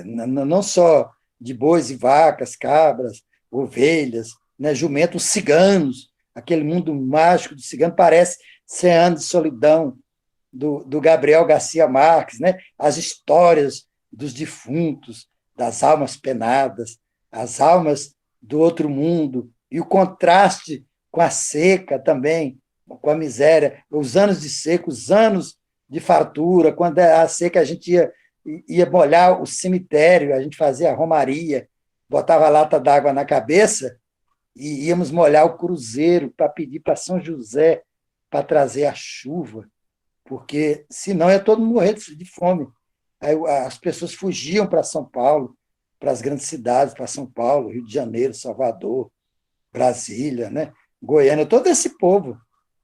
não só de bois e vacas, cabras, ovelhas, né, jumentos, ciganos, aquele mundo mágico do cigano, parece 100 anos de solidão, do Gabriel Garcia Marques, né, as histórias dos defuntos, das almas penadas, as almas do outro mundo, e o contraste com a seca também, com a miséria, os anos de seca, os anos de fartura, quando a seca a gente ia molhar o cemitério, a gente fazia a romaria, botava a lata d'água na cabeça e íamos molhar o cruzeiro para pedir para São José para trazer a chuva, porque senão ia todo mundo morrer de fome. Aí as pessoas fugiam para São Paulo, para as grandes cidades, para São Paulo, Rio de Janeiro, Salvador, Brasília, né? Goiânia, todo esse povo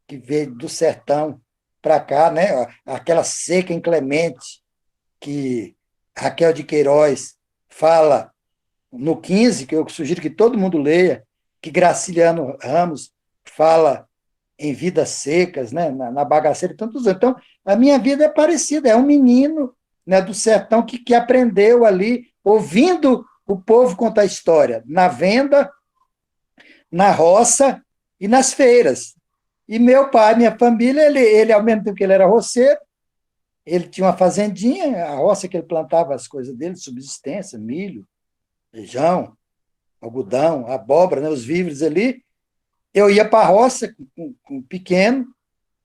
que veio do sertão para cá, né? Aquela seca inclemente que Raquel de Queiroz fala no 15, que eu sugiro que todo mundo leia, que Graciliano Ramos fala em Vidas Secas, né? na Bagaceira e tantos outros. Então, a minha vida é parecida, é um menino, né, do sertão que aprendeu ali, ouvindo o povo contar história, na venda, na roça e nas feiras. E meu pai, minha família, ele ao mesmo tempo que ele era roceiro, ele tinha uma fazendinha, a roça que ele plantava as coisas dele, subsistência, milho, feijão, algodão, abóbora, né, os víveres ali. Eu ia para a roça com pequeno,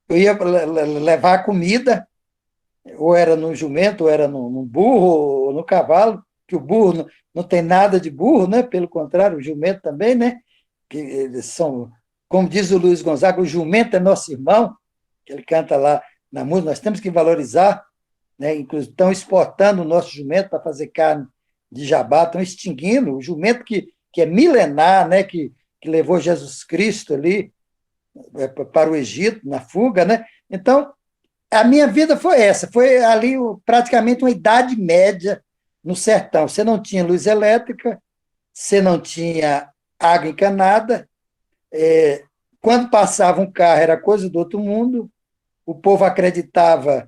eu ia levar comida, ou era no jumento, ou era no burro, ou no cavalo, que o burro não tem nada de burro, né? Pelo contrário, o jumento também, né? Que eles são, como diz o Luiz Gonzaga, o jumento é nosso irmão, que ele canta lá na música, nós temos que valorizar, né? Inclusive, estão exportando o nosso jumento para fazer carne de jabá, estão extinguindo o jumento que é milenar, né? Que levou Jesus Cristo ali para o Egito, na fuga, né? Então, a minha vida foi essa, foi ali praticamente uma idade média no sertão. Você não tinha luz elétrica, você não tinha água encanada, quando passava um carro era coisa do outro mundo, o povo acreditava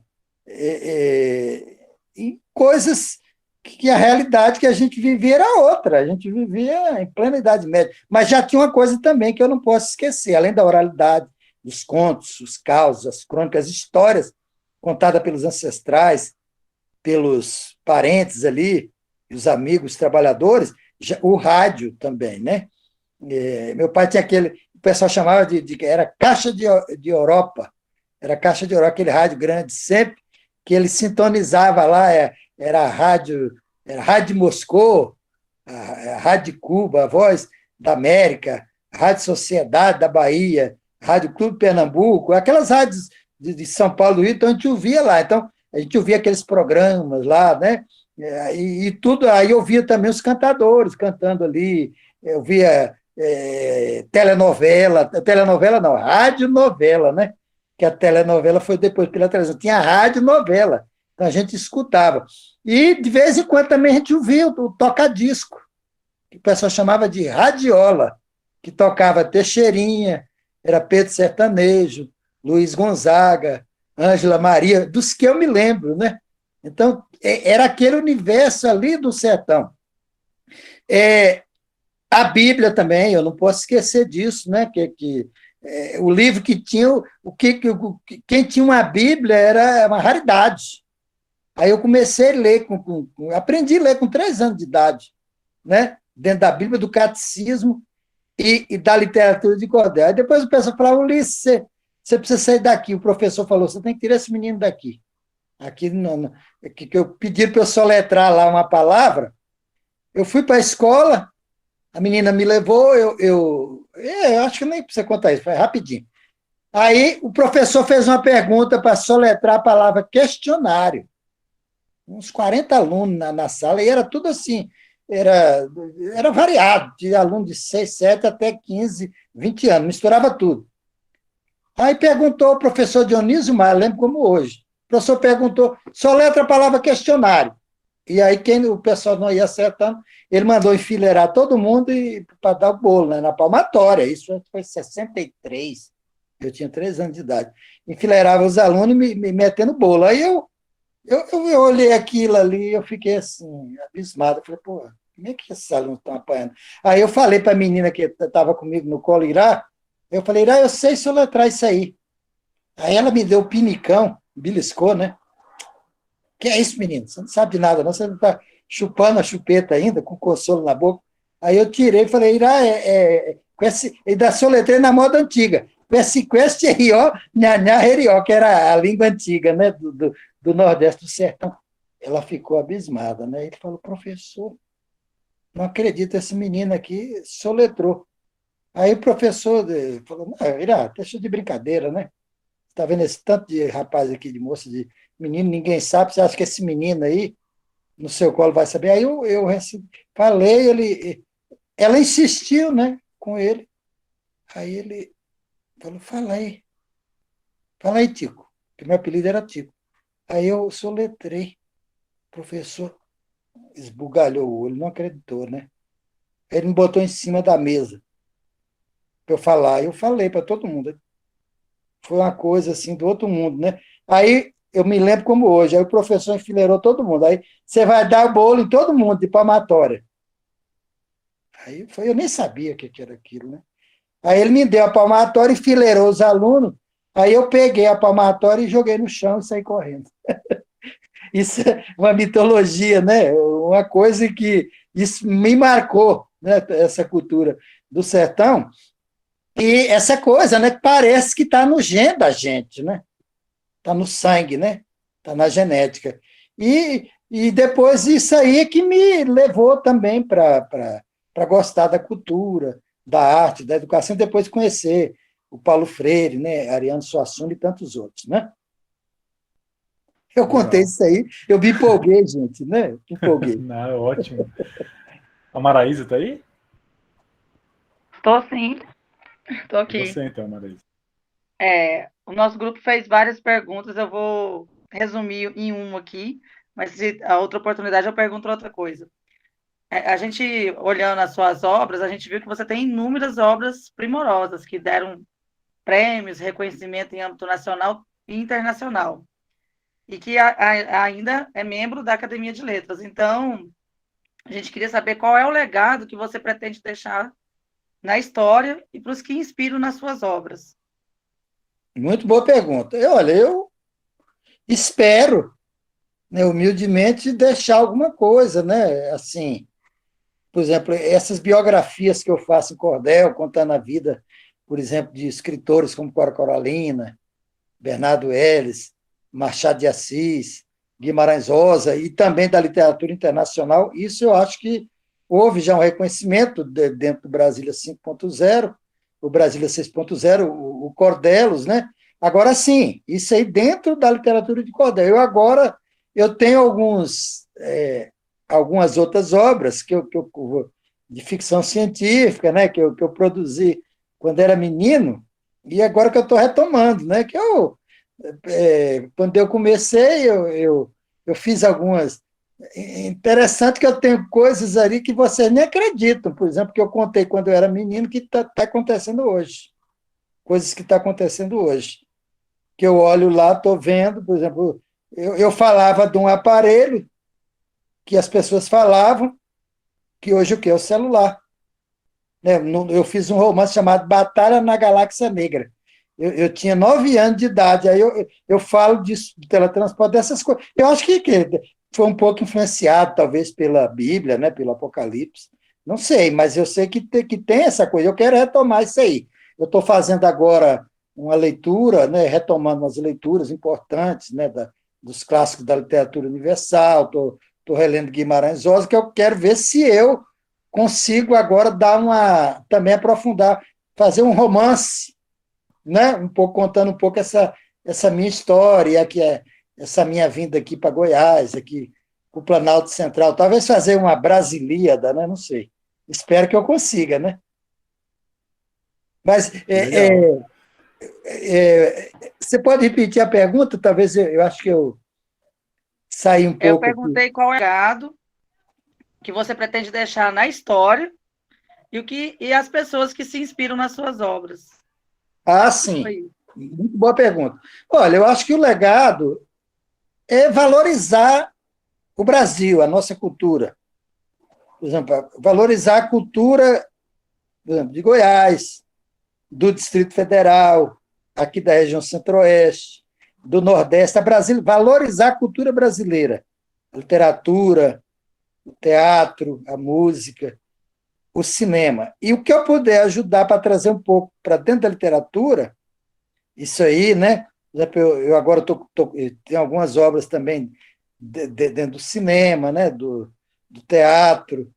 em coisas que a realidade que a gente vivia era outra, a gente vivia em plena Idade Média. Mas já tinha uma coisa também que eu não posso esquecer, além da oralidade, dos contos, os causos, as crônicas, as histórias contadas pelos ancestrais, pelos parentes ali, os amigos, os trabalhadores, o rádio também, né? Meu pai tinha aquele, o pessoal chamava era caixa de Europa, era caixa de Europa, aquele rádio grande sempre, que ele sintonizava lá, era a rádio de Moscou, a Rádio de Cuba, a Voz da América, a Rádio Sociedade da Bahia, a Rádio Clube Pernambuco, aquelas rádios de São Paulo, Rio, então a gente ouvia lá. Então, a gente ouvia aqueles programas lá, né? E tudo, aí eu via também os cantadores cantando ali, eu via telenovela não, radionovela, né? Que a telenovela foi depois pela televisão, tinha radionovela, então a gente escutava. E, de vez em quando, também a gente ouvia o toca-disco, que o pessoal chamava de radiola, que tocava Teixeirinha, era Pedro Sertanejo, Luiz Gonzaga, Ângela Maria, dos que eu me lembro, né? Então, era aquele universo ali do sertão. A Bíblia também, eu não posso esquecer disso, né? O livro que tinha, quem tinha uma Bíblia era uma raridade. Aí eu comecei a ler, aprendi a ler com 3 anos de idade, né? Dentro da Bíblia, do catecismo e da literatura de cordel. Aí depois o pessoal falava, Ulisses, você precisa sair daqui. O professor falou, você tem que tirar esse menino daqui. Aqui que eu pedi para eu soletrar lá uma palavra, eu fui para a escola, a menina me levou, eu acho que nem precisa contar isso, foi rapidinho. Aí o professor fez uma pergunta para soletrar a palavra questionário. Uns 40 alunos na sala, e era tudo assim, era variado, de aluno de 6, 7 até 15, 20 anos, misturava tudo. Aí perguntou o professor Dionísio Maia, lembro como hoje, o professor perguntou, soletra a palavra questionário. E aí, o pessoal não ia acertando, ele mandou enfileirar todo mundo para dar o bolo, né, na palmatória. Isso foi em 63, eu tinha 3 anos de idade. Enfileirava os alunos me metendo bolo. Aí eu olhei aquilo ali, eu fiquei assim, abismado. Eu falei, pô, como é que esses alunos estão apanhando? Aí eu falei para a menina que estava comigo no colo, Irá, eu falei, Irá, eu sei soletrar isso aí. Aí ela me deu o pinicão, beliscou, né? Que é isso, menino? Você não sabe de nada, não. Você não está chupando a chupeta ainda, com consolo na boca. Aí eu tirei e falei, Irá, e da soletrei na moda antiga. Quest Rio, Nhanhá, Herió, que era a língua antiga, né? Do Nordeste do Sertão. Ela ficou abismada, né? Ele falou, professor, não acredito, esse menino aqui soletrou. Aí o professor falou, não, Irá, deixa de brincadeira, né? Está vendo esse tanto de rapaz aqui, de moça, de menino, ninguém sabe, você acha que esse menino aí, no seu colo, vai saber? Aí eu falei, ela insistiu, né, com ele. Aí ele falou, fala aí, Tico, que meu apelido era Tico. Aí eu soletrei, o professor esbugalhou o olho, não acreditou, né? Ele me botou em cima da mesa para eu falar. Eu falei para todo mundo. Foi uma coisa assim do outro mundo, né? Aí eu me lembro como hoje, aí o professor enfileirou todo mundo. Aí você vai dar o bolo em todo mundo, de palmatória. Aí eu nem sabia o que era aquilo, né? Aí ele me deu a palmatória, enfileirou os alunos, aí eu peguei a palmatória e joguei no chão e saí correndo. Isso é uma mitologia, né? Uma coisa que isso me marcou, né? Essa cultura do sertão. E essa coisa, né? Parece que está no gene da gente, né? Está no sangue, né? Está na genética. E depois isso aí é que me levou também para gostar da cultura, da arte, da educação, depois de conhecer o Paulo Freire, né? Ariano Suassuna e tantos outros, né? Eu contei isso aí, eu me empolguei, gente, né? Me empolguei. Não, ótimo. A Maraísa está aí? Tô sim, tô aqui. Você então, Maraísa. O nosso grupo fez várias perguntas, eu vou resumir em uma aqui, mas se a outra oportunidade eu pergunto outra coisa. A gente, olhando as suas obras, a gente viu que você tem inúmeras obras primorosas que deram prêmios, reconhecimento em âmbito nacional e internacional, e que ainda é membro da Academia de Letras. Então, a gente queria saber qual é o legado que você pretende deixar na história e para os que inspiram nas suas obras. Muito boa pergunta. Olha, eu espero, né, humildemente, deixar alguma coisa, né? Assim, por exemplo, essas biografias que eu faço em cordel, contando a vida, por exemplo, de escritores como Cora Coralina, Bernardo Ellis, Machado de Assis, Guimarães Rosa, e também da literatura internacional, isso eu acho que houve já um reconhecimento dentro do Brasília 5.0, o Brasília 6.0, o Cordelos, né? Agora sim, isso aí dentro da literatura de cordel. Eu tenho algumas outras obras que eu de ficção científica, né, que eu produzi quando era menino, e agora que eu estou retomando, né, quando eu comecei, eu fiz algumas. Interessante que eu tenho coisas ali que vocês nem acreditam, por exemplo, que eu contei quando eu era menino, que está acontecendo hoje. Coisas que estão acontecendo hoje. Que eu olho lá, estou vendo, por exemplo, eu falava de um aparelho que as pessoas falavam, que hoje o que? É o celular. Né? Eu fiz um romance chamado Batalha na Galáxia Negra. Eu tinha 9 anos de idade, aí eu falo disso, do teletransporte, dessas coisas. Eu acho que foi um pouco influenciado, talvez, pela Bíblia, né, pelo Apocalipse. Não sei, mas eu sei que tem essa coisa. Eu quero retomar isso aí. Eu estou fazendo agora uma leitura, né, retomando umas leituras importantes, né, dos clássicos da literatura universal, estou relendo Guimarães Rosa, que eu quero ver se eu consigo agora também aprofundar, fazer um romance, né? Um pouco contando um pouco essa minha história, que é essa minha vinda aqui para Goiás, aqui para o Planalto Central, talvez fazer uma Brasilíada, né? Não sei. Espero que eu consiga, né? Mas Legal. você pode repetir a pergunta? Talvez eu acho que eu saí um Eu pouco aqui. perguntei qual é o legado que você pretende deixar na história e as pessoas que se inspiram nas suas obras. Ah, Só sim. isso. Muito boa pergunta. Olha, eu acho que o legado é valorizar o Brasil, a nossa cultura. Por exemplo, valorizar a cultura, por exemplo, de Goiás, do Distrito Federal, aqui da região Centro-Oeste, do Nordeste, valorizar a cultura brasileira, a literatura, o teatro, a música, o cinema. E o que eu puder ajudar para trazer um pouco para dentro da literatura, isso aí, né? Por exemplo, eu agora tenho algumas obras também dentro do cinema, né? Do teatro,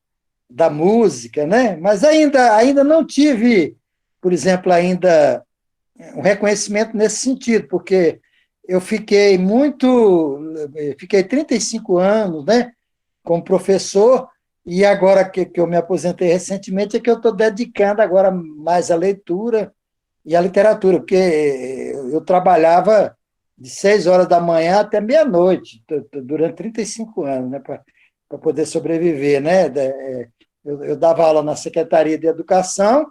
da música, né? Mas ainda não tive, por exemplo, ainda um reconhecimento nesse sentido, porque eu fiquei 35 anos, né, como professor, e agora que eu me aposentei recentemente é que eu estou dedicando agora mais à leitura e à literatura, porque eu trabalhava de 6 horas da manhã até meia-noite, durante 35 anos, né, para poder sobreviver, né? Eu dava aula na Secretaria de Educação,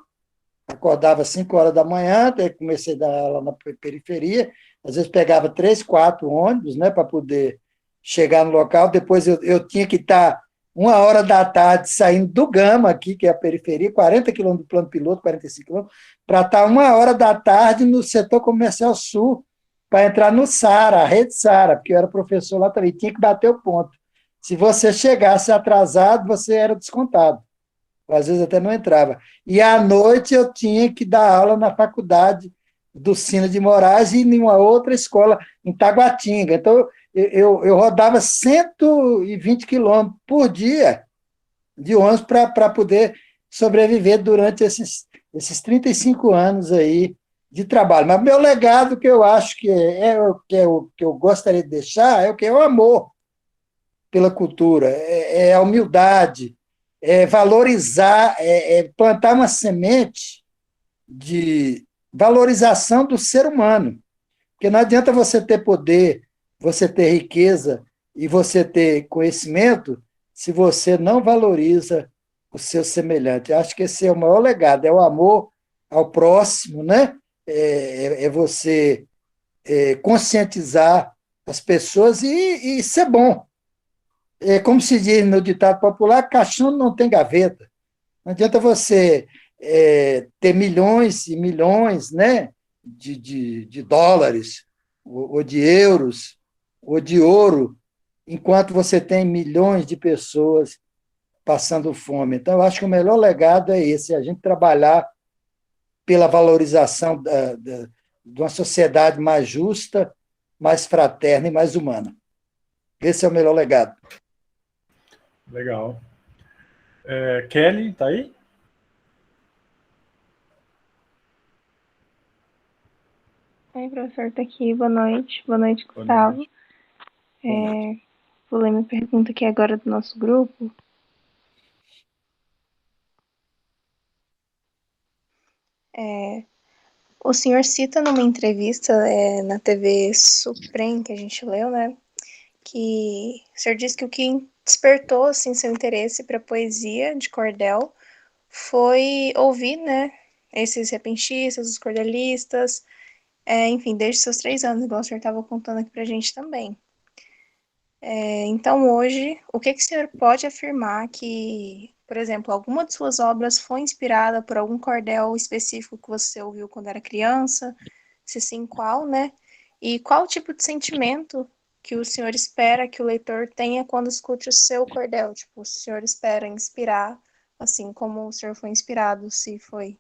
acordava às 5 horas da manhã, daí comecei a dar aula na periferia, às vezes pegava 3, 4 ônibus, né, para poder chegar no local, depois eu tinha que estar 1 hora da tarde saindo do Gama, aqui, que é a periferia, 40 quilômetros do plano piloto, 45 quilômetros, para estar 1 hora da tarde no setor comercial sul, para entrar no Sara, a rede Sara, porque eu era professor lá também, tinha que bater o ponto. Se você chegasse atrasado, você era descontado. Às vezes até não entrava. E à noite eu tinha que dar aula na faculdade do Sina de Moraes e em uma outra escola, em Taguatinga. Então, eu rodava 120 quilômetros por dia de ônibus para poder sobreviver durante esses 35 anos aí de trabalho. Mas meu legado, que eu acho o que eu gostaria de deixar, é o que é o amor pela cultura, é a humildade, é valorizar, plantar uma semente de valorização do ser humano. Porque não adianta você ter poder, você ter riqueza e você ter conhecimento se você não valoriza o seu semelhante. Acho que esse é o maior legado, é o amor ao próximo, né? É você conscientizar as pessoas e ser bom. Como se diz no ditado popular, caixão não tem gaveta. Não adianta você ter milhões e milhões, né, de dólares, ou de euros, ou de ouro, enquanto você tem milhões de pessoas passando fome. Então, eu acho que o melhor legado é esse, a gente trabalhar pela valorização de uma sociedade mais justa, mais fraterna e mais humana. Esse é o melhor legado. Legal. Kelly, tá aí? Oi, professor, tá aqui. Boa noite. Boa noite, Boa Gustavo. noite. Boa noite. Vou ler minha pergunta aqui agora do nosso grupo. O senhor cita numa entrevista na TV Suprem, que a gente leu, né, que o senhor disse que o que despertou, assim, seu interesse para poesia de cordel foi ouvir, né, esses repentistas, os cordelistas, enfim, desde seus 3 anos, igual o senhor estava contando aqui pra gente também. Então, hoje, o que o senhor pode afirmar que, por exemplo, alguma de suas obras foi inspirada por algum cordel específico que você ouviu quando era criança? Se sim, qual, né? E qual tipo de sentimento que o senhor espera que o leitor tenha quando escute o seu cordel? Tipo, o senhor espera inspirar, assim como o senhor foi inspirado, se foi.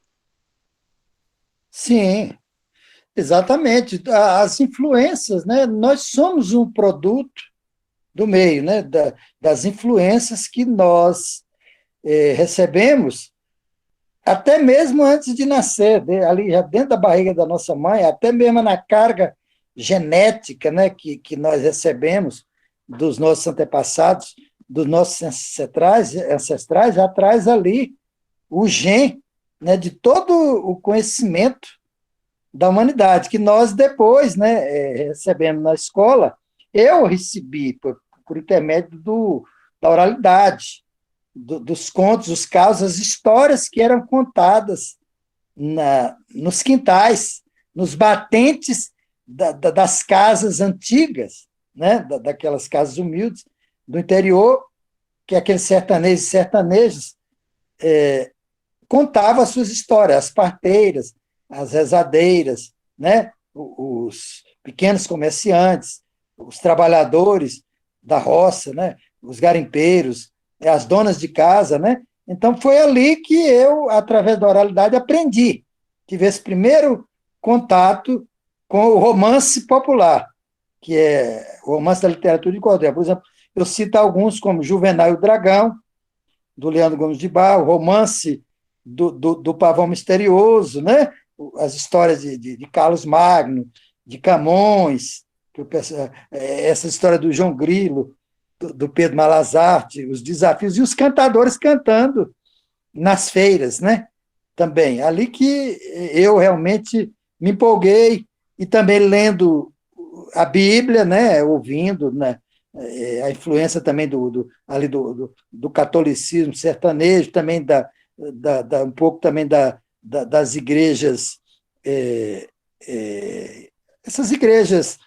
Sim, exatamente. As influências, né? Nós somos um produto do meio, né? Das influências que nós recebemos, até mesmo antes de nascer, ali já dentro da barriga da nossa mãe, até mesmo na carga genética, né? Que nós recebemos dos nossos antepassados, dos nossos ancestrais, já traz ali o gen, né? De todo o conhecimento da humanidade, que nós depois, né, recebemos na escola. Eu recebi por intermédio da oralidade, dos contos, os causos, as histórias que eram contadas nos quintais, nos batentes das casas antigas, né, daquelas casas humildes do interior, que aqueles sertanejos e sertanejas contavam as suas histórias, as parteiras, as rezadeiras, né, os pequenos comerciantes, os trabalhadores da roça, né, os garimpeiros, as donas de casa, né? Então foi ali que eu, através da oralidade, aprendi, tive esse primeiro contato com o romance popular, que é o romance da literatura de cordel. Por exemplo, eu cito alguns como Juvenal e o Dragão, do Leandro Gomes de Barro, o romance do Pavão Misterioso, né? As histórias de Carlos Magno, de Camões, essa história do João Grilo, do Pedro Malazarte, os desafios, e os cantadores cantando nas feiras, né? Também. Ali que eu realmente me empolguei, e também lendo a Bíblia, né? Ouvindo, né? A influência também do catolicismo sertanejo, também um pouco também das igrejas, essas igrejas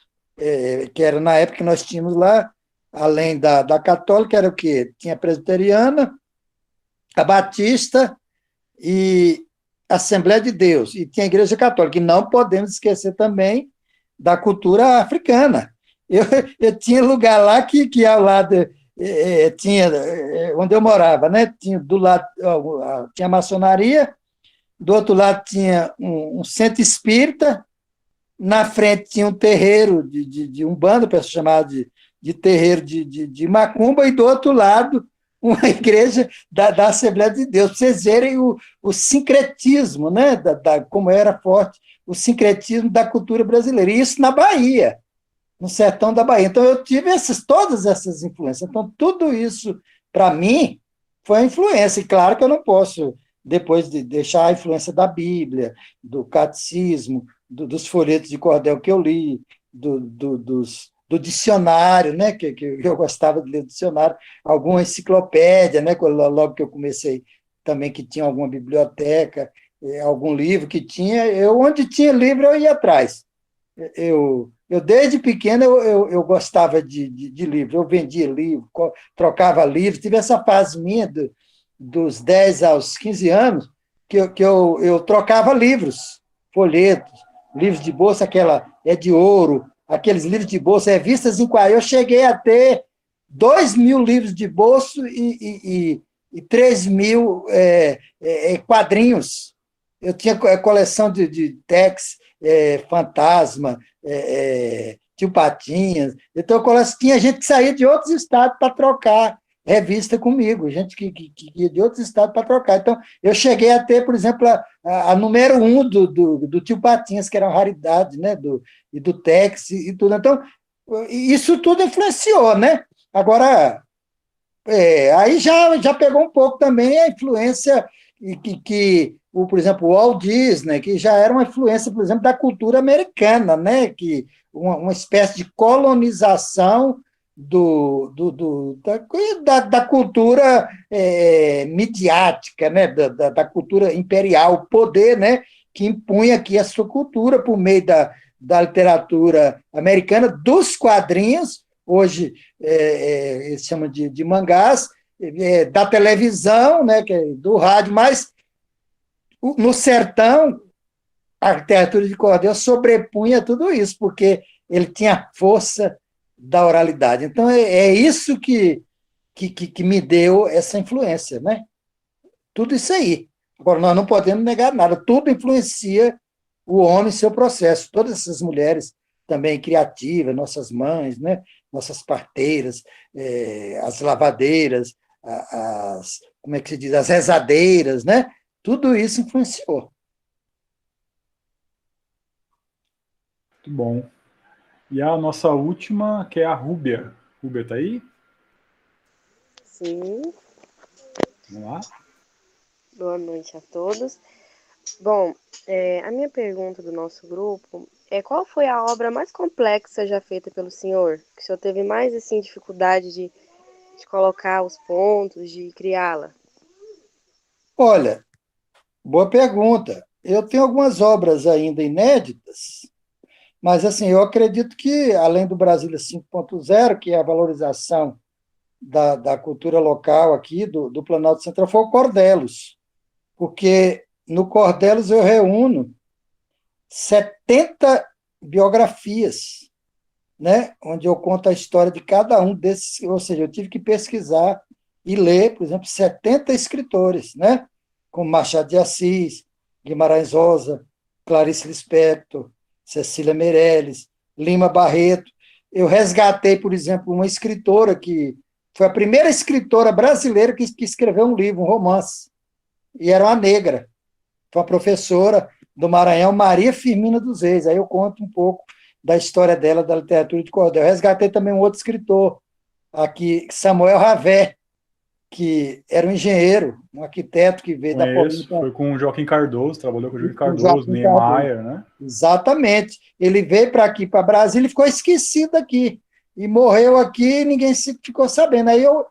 que eram na época que nós tínhamos lá, além da católica, era o quê? Tinha a presbiteriana, a batista e a Assembleia de Deus, e tinha a Igreja Católica, e não podemos esquecer também da cultura africana. Eu tinha lugar lá que ao lado tinha, onde eu morava, né? Tinha do lado tinha a maçonaria, do outro lado tinha um centro espírita, na frente tinha um terreiro de Umbanda, o pessoal chamava de terreiro de macumba, e do outro lado uma igreja da Assembleia de Deus, para vocês verem o sincretismo, né? Como era forte o sincretismo da cultura brasileira, e isso na Bahia, no sertão da Bahia. Então, eu tive todas essas influências. Então, tudo isso, para mim, foi a influência. E claro que eu não posso, depois de deixar a influência da Bíblia, do catecismo, dos folhetos de cordel que eu li, do dicionário, né, que eu gostava de ler dicionário, alguma enciclopédia, né, logo que eu comecei também, que tinha alguma biblioteca, algum livro que tinha, onde tinha livro eu ia atrás. Eu desde pequeno, eu gostava de livro, eu vendia livro, trocava livros, tive essa fase minha dos 10 aos 15 anos, que eu trocava livros, folhetos, livros de bolsa, aquela de ouro, aqueles livros de bolsa, revistas em quadrinhos. Eu cheguei a ter 2.000 livros de bolso e 3.000 quadrinhos. Eu tinha coleção de Tex, Fantasma, Tio Patinhas. Então, tinha gente que saía de outros estados para trocar revista comigo, gente que ia de outros estados para trocar. Então, eu cheguei a ter, por exemplo, a número 1 do Tio Patinhas, que era uma raridade, né? E do Tex e tudo. Então, isso tudo influenciou, né? Agora, aí já pegou um pouco também a influência por exemplo, o Walt Disney, que já era uma influência, por exemplo, da cultura americana, né? Que uma espécie de colonização da cultura midiática, né? Da cultura imperial, o poder, né? Que impunha aqui a sua cultura por meio da literatura americana, dos quadrinhos, hoje eles chamam de mangás, da televisão, né? Do rádio, mas no sertão, a literatura de cordel sobrepunha tudo isso, porque ele tinha a força da oralidade. Então, é isso que me deu essa influência, né? Tudo isso aí. Agora, nós não podemos negar nada, tudo influencia o homem em seu processo. Todas essas mulheres também criativas, nossas mães, né? Nossas parteiras, as lavadeiras, como é que se diz? As rezadeiras, né? Tudo isso influenciou. Muito bom. E a nossa última, que é a Rúbia. Rúbia, tá aí? Sim, Vamos lá? boa noite a todos. Bom, a minha pergunta do nosso grupo é qual foi a obra mais complexa já feita pelo senhor? Que o senhor teve mais, assim, dificuldade de colocar os pontos, de criá-la? Olha, boa pergunta. Eu tenho algumas obras ainda inéditas, mas assim, eu acredito que, além do Brasília 5.0, que é a valorização da cultura local aqui, do Planalto Central, foi o Cordelos, porque no Cordelos eu reúno 70 biografias, né, onde eu conto a história de cada um desses, ou seja, eu tive que pesquisar e ler, por exemplo, 70 escritores, né, como Machado de Assis, Guimarães Rosa, Clarice Lispector, Cecília Meirelles, Lima Barreto. Eu resgatei, por exemplo, uma escritora que foi a primeira escritora brasileira que escreveu um livro, um romance, e era uma negra. Foi uma professora do Maranhão, Maria Firmina dos Reis. Aí eu conto um pouco da história dela, da literatura de cordel. Eu resgatei também um outro escritor aqui, Samuel Ravé, que era um engenheiro, um arquiteto que veio da Conheço, Polônia. foi com o Joaquim Cardoso, trabalhou com o Joaquim Com Cardoso, Joaquim Cardoso. Niemeyer, né? Exatamente. Ele veio para aqui, para Brasília, e ficou esquecido aqui. E morreu aqui e ninguém ficou sabendo. Aí eu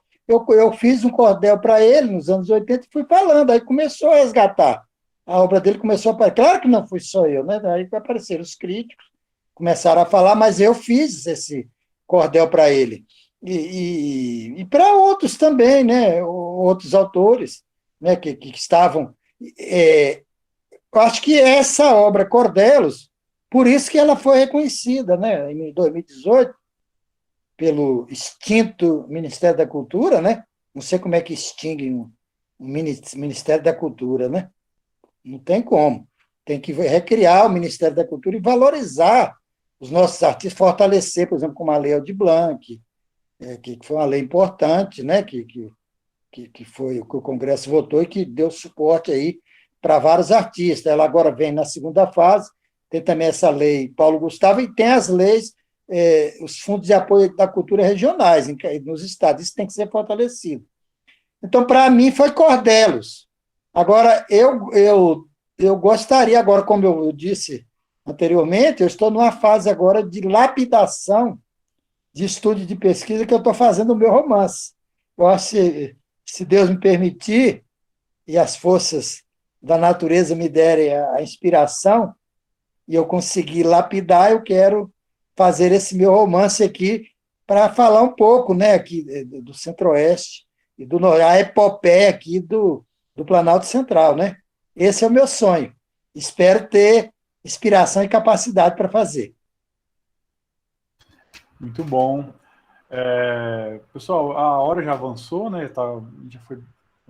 fiz um cordel para ele nos anos 80 e fui falando. Aí começou a resgatar. A obra dele começou a aparecer. Claro que não fui só eu, né? Aí apareceram os críticos, começaram a falar, mas eu fiz esse cordel para ele. E para outros também, né? Outros autores, né? Que estavam. Eu acho que essa obra, Cordelos, por isso que ela foi reconhecida, né, em 2018, pelo extinto Ministério da Cultura, né? Não sei como é que extingue um Ministério da Cultura, né? Não tem como. Tem que recriar o Ministério da Cultura e valorizar os nossos artistas, fortalecer, por exemplo, como a Lei Aldir Blanc, que foi uma lei importante, né? Que foi o que o Congresso votou e que deu suporte aí para vários artistas. Ela agora vem na segunda fase, tem também essa lei Paulo Gustavo e tem as leis, os fundos de apoio da cultura regionais nos estados. Isso tem que ser fortalecido. Então, para mim, foi Cordelos. Agora, eu gostaria, agora, como eu disse anteriormente, eu estou numa fase agora de lapidação de estudo e de pesquisa que eu estou fazendo o meu romance. Eu acho que, se Deus me permitir, e as forças da natureza me derem a inspiração, e eu conseguir lapidar, eu quero fazer esse meu romance aqui para falar um pouco, né, aqui do Centro-Oeste e a epopeia aqui do Planalto Central, né? Esse é o meu sonho. Espero ter inspiração e capacidade para fazer. Muito bom. Pessoal, a hora já avançou, né? Já foi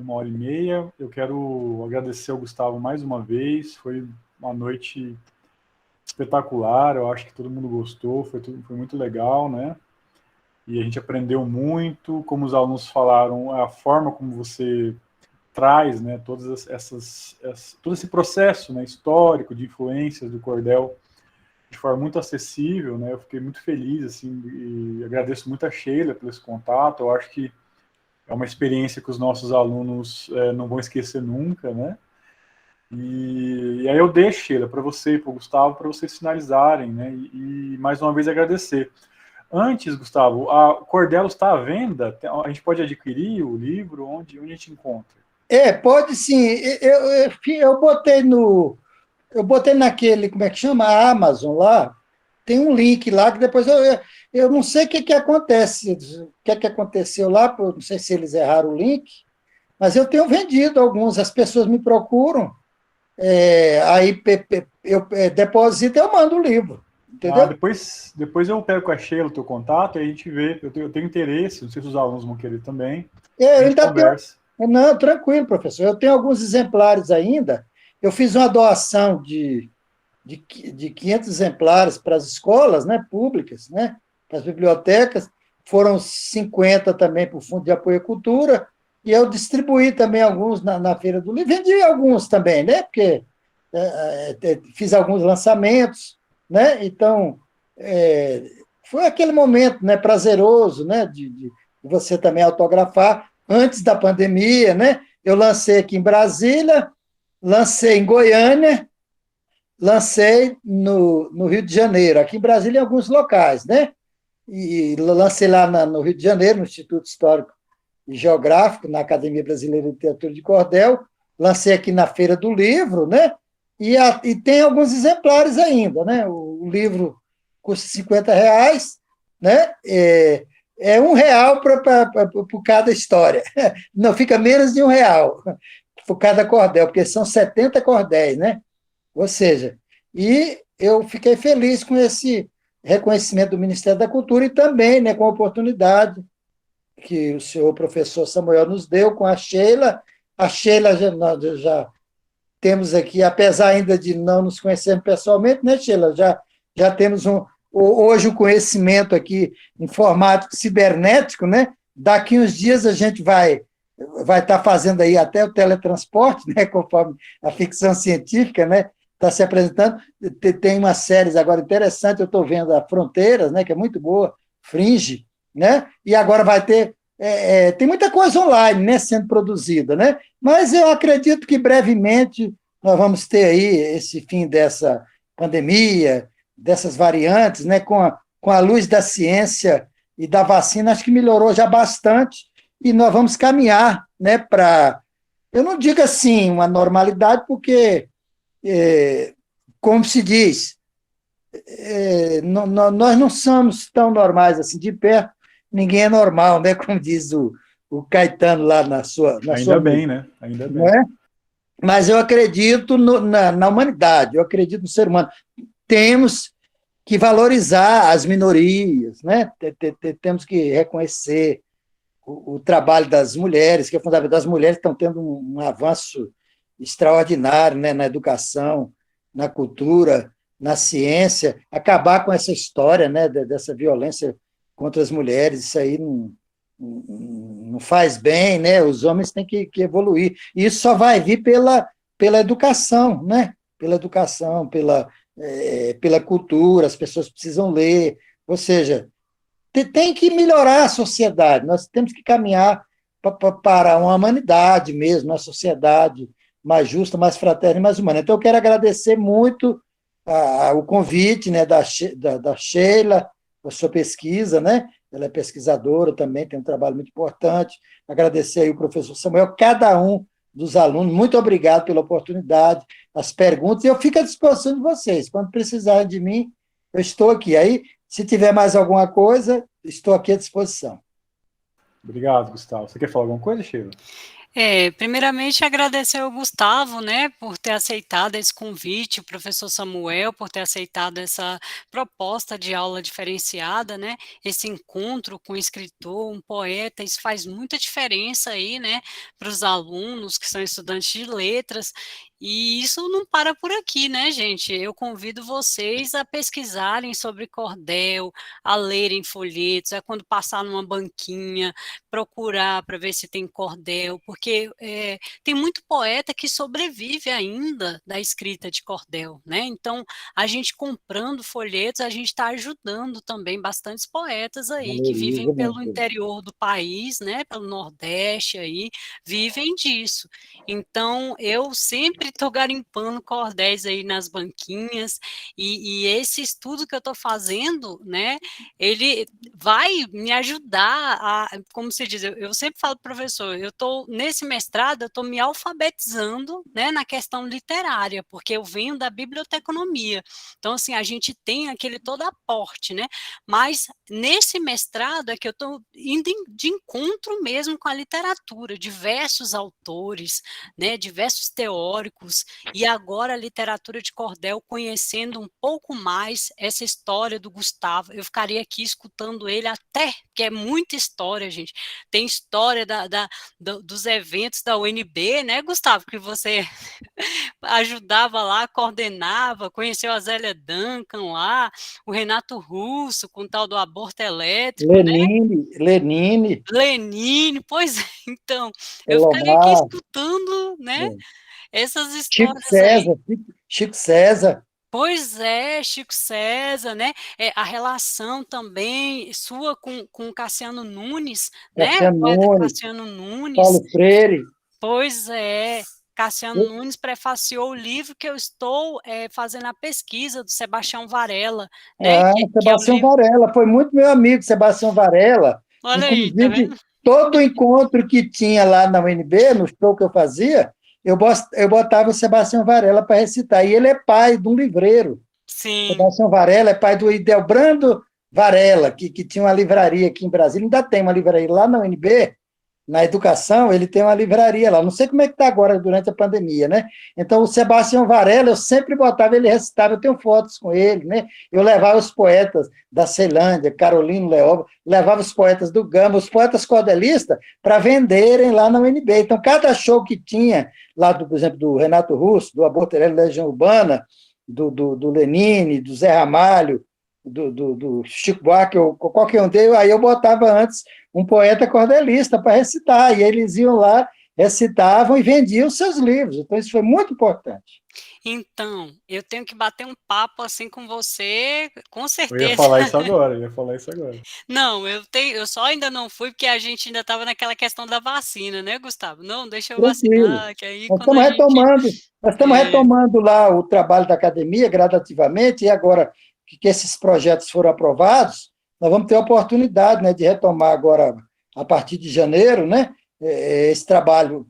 1h30. Eu quero agradecer ao Gustavo mais uma vez. Foi uma noite espetacular. Eu acho que todo mundo gostou. Foi muito legal, né? E a gente aprendeu muito. Como os alunos falaram, a forma como você traz, né? Todo esse processo, né, histórico de influências do cordel de forma muito acessível, né? Eu fiquei muito feliz, assim, e agradeço muito a Sheila pelo esse contato. Eu acho que é uma experiência que os nossos alunos não vão esquecer nunca, né? E aí eu deixo, Sheila, para você e para o Gustavo, para vocês finalizarem, né? E mais uma vez agradecer. Antes, Gustavo, a Cordel está à venda? A gente pode adquirir o livro? Onde a gente encontra? Pode sim. Eu botei eu botei naquele, como é que chama? A Amazon lá. Tem um link lá que depois eu não sei o que acontece, o que aconteceu lá, não sei se eles erraram o link, mas eu tenho vendido alguns, as pessoas me procuram, aí eu deposito e eu mando o livro, entendeu? Depois eu pego com a Sheila o teu contato e a gente vê. Eu tenho interesse, não sei se os alunos vão querer também. Eu A gente ainda conversa. Não, tranquilo, professor, eu tenho alguns exemplares ainda, eu fiz uma doação de 500 exemplares para as escolas, né, públicas, né, para as bibliotecas, foram 50 também para o Fundo de Apoio à Cultura, e eu distribuí também alguns na Feira do Livro, vendi alguns também, né, porque fiz alguns lançamentos, né, então foi aquele momento, né, prazeroso, né, de você também autografar, antes da pandemia, né, eu lancei aqui em Brasília, lancei em Goiânia, lancei no Rio de Janeiro, aqui em Brasília em alguns locais, né? E lancei lá no Rio de Janeiro, no Instituto Histórico e Geográfico, na Academia Brasileira de Literatura de Cordel, lancei aqui na Feira do Livro, né? E tem alguns exemplares ainda, né? O livro custa R$ 50, né? É R$ 1 por cada história. Não, fica menos de R$ 1 por cada cordel, porque são 70 cordéis, né? Ou seja, e eu fiquei feliz com esse reconhecimento do Ministério da Cultura e também, né, com a oportunidade que o senhor professor Samuel nos deu com a Sheila. A Sheila nós já temos aqui, apesar ainda de não nos conhecermos pessoalmente, né, Sheila? Já temos hoje o conhecimento aqui informático cibernético, né? Daqui uns dias a gente vai estar fazendo aí até o teletransporte, né, conforme a ficção científica, né, está se apresentando. Tem umas séries agora interessantes, eu estou vendo a Fronteiras, né, que é muito boa, Fringe, né, e agora vai ter, tem muita coisa online, né, sendo produzida, né, mas eu acredito que brevemente nós vamos ter aí esse fim dessa pandemia, dessas variantes, né, com a luz da ciência e da vacina, acho que melhorou já bastante, e nós vamos caminhar, né, para, eu não digo assim, uma normalidade, porque, como se diz, nós não somos tão normais assim, de perto, ninguém é normal, né, como diz o Caetano lá na sua... Ainda bem, né? Ainda bem. Não é? Mas eu acredito na humanidade, eu acredito no ser humano. Temos que valorizar as minorias, né? Temos que reconhecer o trabalho das mulheres, que é fundamental. As mulheres estão tendo um avanço extraordinário, né, na educação, na cultura, na ciência, acabar com essa história, né, dessa violência contra as mulheres, isso aí não faz bem, né? Os homens têm que evoluir. E isso só vai vir pela educação, né? Pela educação, pela cultura, as pessoas precisam ler, ou seja, tem que melhorar a sociedade, nós temos que caminhar para uma humanidade mesmo, uma sociedade mais justa, mais fraterna e mais humana. Então, eu quero agradecer muito o convite, né, da Sheila, a sua pesquisa, né? Ela é pesquisadora também, tem um trabalho muito importante. Agradecer aí o professor Samuel, cada um dos alunos, muito obrigado pela oportunidade, as perguntas, e eu fico à disposição de vocês. Quando precisarem de mim, eu estou aqui. Aí, se tiver mais alguma coisa, estou aqui à disposição. Obrigado, Gustavo. Você quer falar alguma coisa, Sheila? Primeiramente, agradecer ao Gustavo, né, por ter aceitado esse convite, o professor Samuel, por ter aceitado essa proposta de aula diferenciada, né, esse encontro com um escritor, um poeta, isso faz muita diferença aí, né, para os alunos que são estudantes de letras, e isso não para por aqui, né, gente? Eu convido vocês a pesquisarem sobre cordel, a lerem folhetos, quando passar numa banquinha, procurar para ver se tem cordel, porque tem muito poeta que sobrevive ainda da escrita de cordel, né? Então, a gente comprando folhetos, a gente está ajudando também bastantes poetas aí que vivem pelo interior do país, né? Pelo Nordeste aí, vivem disso. Então, eu sempre estou garimpando cordéis aí nas banquinhas, e esse estudo que eu estou fazendo, né, ele vai me ajudar a, como se diz, eu sempre falo, professor, eu estou, nesse mestrado, eu estou me alfabetizando, né, na questão literária, porque eu venho da biblioteconomia, então, assim, a gente tem aquele todo aporte, né, mas nesse mestrado é que eu estou indo de encontro mesmo com a literatura, diversos autores, né, diversos teóricos, e agora a literatura de cordel, conhecendo um pouco mais essa história do Gustavo. Eu ficaria aqui escutando ele até, porque é muita história, gente. Tem história dos eventos da UNB, né, Gustavo, que você ajudava lá, coordenava, conheceu a Zélia Duncan lá, o Renato Russo, com o tal do aborto elétrico, né? Lenine, pois é, então, eu ficaria aqui Elomar, escutando, né, essas Chico histórias aí. César, Chico César, Pois é, Chico César, né, a relação também sua com Cassiano Nunes, né, o Cassiano poeta Nunes, Cassiano Nunes, Paulo Freire. pois é, Cassiano Nunes prefaciou o livro que eu estou fazendo a pesquisa do Sebastião Varela, né, que é o Sebastião livro, Varela, foi muito meu amigo, Sebastião Varela. olha aí, tá Inclusive, vendo? todo encontro que tinha lá na UNB, no show que eu fazia, eu botava o Sebastião Varela para recitar. E ele é pai de um livreiro. Sim, Sebastião Varela é pai do Idelbrando Varela, que tinha uma livraria aqui em Brasília, ainda tem uma livraria lá na UNB, na educação, ele tem uma livraria lá. Não sei como é que está agora durante a pandemia, né? Então, o Sebastião Varela, eu sempre botava, ele recitava, eu tenho fotos com ele, né? Eu levava os poetas da Ceilândia, Carolino Leoba, levava os poetas do Gama, os poetas cordelistas, para venderem lá na UNB. Então, cada show que tinha, lá, por exemplo, do Renato Russo, do Aborto Elétrico, Legião Urbana, do Lenine, do Zé Ramalho, do Chico Buarque, ou qualquer um deles, aí eu botava antes um poeta cordelista para recitar, e eles iam lá, recitavam e vendiam os seus livros. Então, isso foi muito importante. então, eu tenho que bater um papo assim com você, com Eu ia certeza. falar isso agora, Não, eu só ainda não fui, porque a gente ainda estava naquela questão da vacina, né, Gustavo? Não, deixa eu Tranquilo. vacinar, que aí Nós quando estamos a gente... retomando lá o trabalho da academia gradativamente, e agora que esses projetos foram aprovados, nós vamos ter a oportunidade, né, de retomar agora, a partir de janeiro, né, esse trabalho.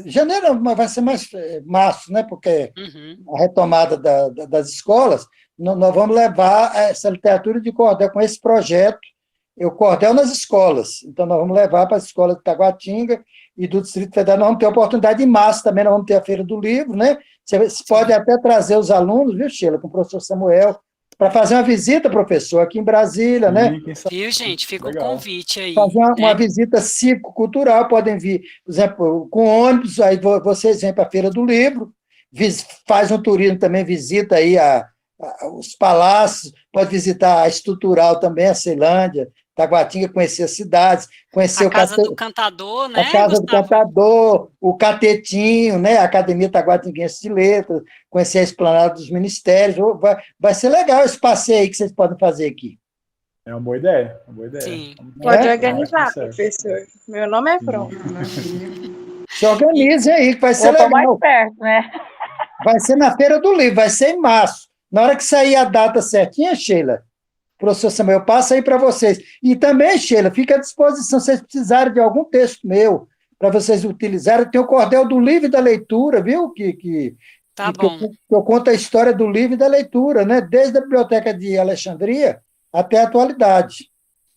Janeiro vai ser mais março, né, porque a retomada das escolas, nós vamos levar essa literatura de cordel com esse projeto, o cordel nas escolas. Então, nós vamos levar para as escolas de Taguatinga e do Distrito Federal. Nós vamos ter a oportunidade em março também, nós vamos ter a Feira do Livro, né? Você pode até trazer os alunos, viu, Sheila, com o professor Samuel, para fazer uma visita, professor, aqui em Brasília, né? Viu, gente? Fica o convite aí. Fazer uma visita cívico-cultural, podem vir, por exemplo, com ônibus, aí vocês vêm para a Feira do Livro, faz um turismo também, visita aí os palácios, pode visitar a Estrutural também, a Ceilândia, Taguatinga, conhecer as cidades, conhecer a Casa do Cantador, né, a Casa do Cantador, o Catetinho, né, a Academia Taguatinguense de Letras, conhecer a Esplanada dos Ministérios, vai ser legal esse passeio aí que vocês podem fazer aqui. É uma boa ideia, Sim. Pode organizar, professor. Meu nome é pronto. Se organizem aí, que vai ser legal. Mais perto, né? Vai ser na Feira do Livro, vai ser em março. Na hora que sair a data certinha, Sheila, professor Samuel, passa aí para vocês. E também, Sheila, fica à disposição, se vocês precisarem de algum texto meu, para vocês utilizarem, tem o cordel do livro e da leitura, viu? Tá bom. Que eu conto a história do livro e da leitura, né? Desde a Biblioteca de Alexandria até a atualidade.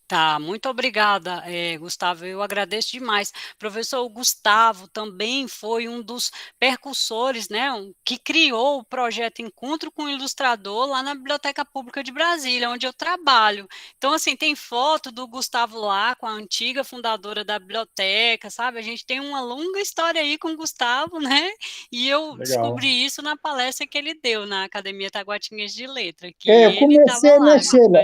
Tá, muito obrigada, Gustavo, eu agradeço demais. Professor Gustavo também foi um dos percussores, né, que criou o projeto Encontro com o Ilustrador lá na Biblioteca Pública de Brasília, onde eu trabalho. Então, assim, tem foto do Gustavo lá com a antiga fundadora da biblioteca, sabe? A gente tem uma longa história aí com o Gustavo, né? E eu descobri isso na palestra que ele deu na Academia Taguatinguense de Letras, que eu comecei, lá, né, Sheila?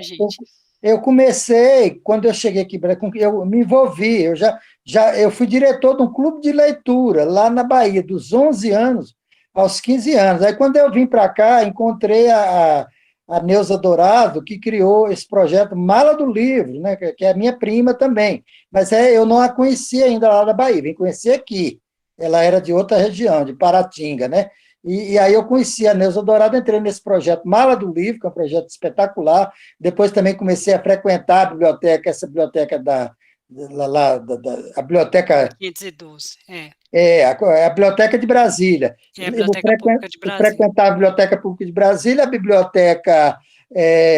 Eu comecei, quando eu cheguei aqui, eu me envolvi, eu fui diretor de um clube de leitura, lá na Bahia, dos 11 anos aos 15 anos. Aí, quando eu vim para cá, encontrei a Neuza Dourado, que criou esse projeto Mala do Livro, né, que é minha prima também, mas eu não a conhecia ainda lá da Bahia, vim conhecer aqui. ela era de outra região, de Paratinga, né? E aí eu conheci a Neuza Dourado, entrei nesse projeto Mala do Livro, que é um projeto espetacular. Depois também comecei a frequentar a biblioteca, essa biblioteca a biblioteca 512, a Biblioteca de Brasília. é a Biblioteca Pública de Brasília. Frequentar a Biblioteca Pública de Brasília, a biblioteca,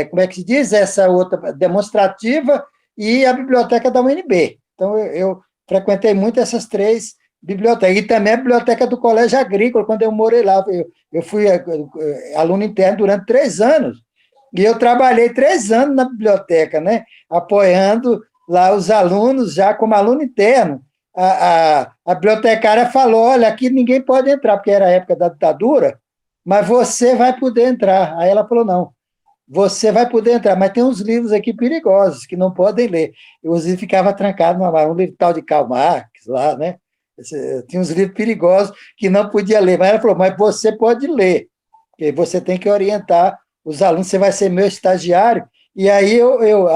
como é que se diz? Essa outra demonstrativa, e a biblioteca da UNB. Então, eu frequentei muito essas três bibliotecas. E também a biblioteca do Colégio Agrícola, quando eu morei lá. Eu fui aluno interno durante 3 anos. E eu trabalhei 3 anos na biblioteca, né? Apoiando lá os alunos, já como aluno interno. A bibliotecária falou, olha, aqui ninguém pode entrar, porque era a época da ditadura, mas você vai poder entrar. Aí ela falou, não, você vai poder entrar, mas tem uns livros aqui perigosos, que não podem ler. Eu, às vezes, ficava trancado um livro tal de Karl Marx, lá, né? Tinha uns livros perigosos que não podia ler, mas ela falou, mas você pode ler, porque você tem que orientar os alunos, você vai ser meu estagiário. E aí,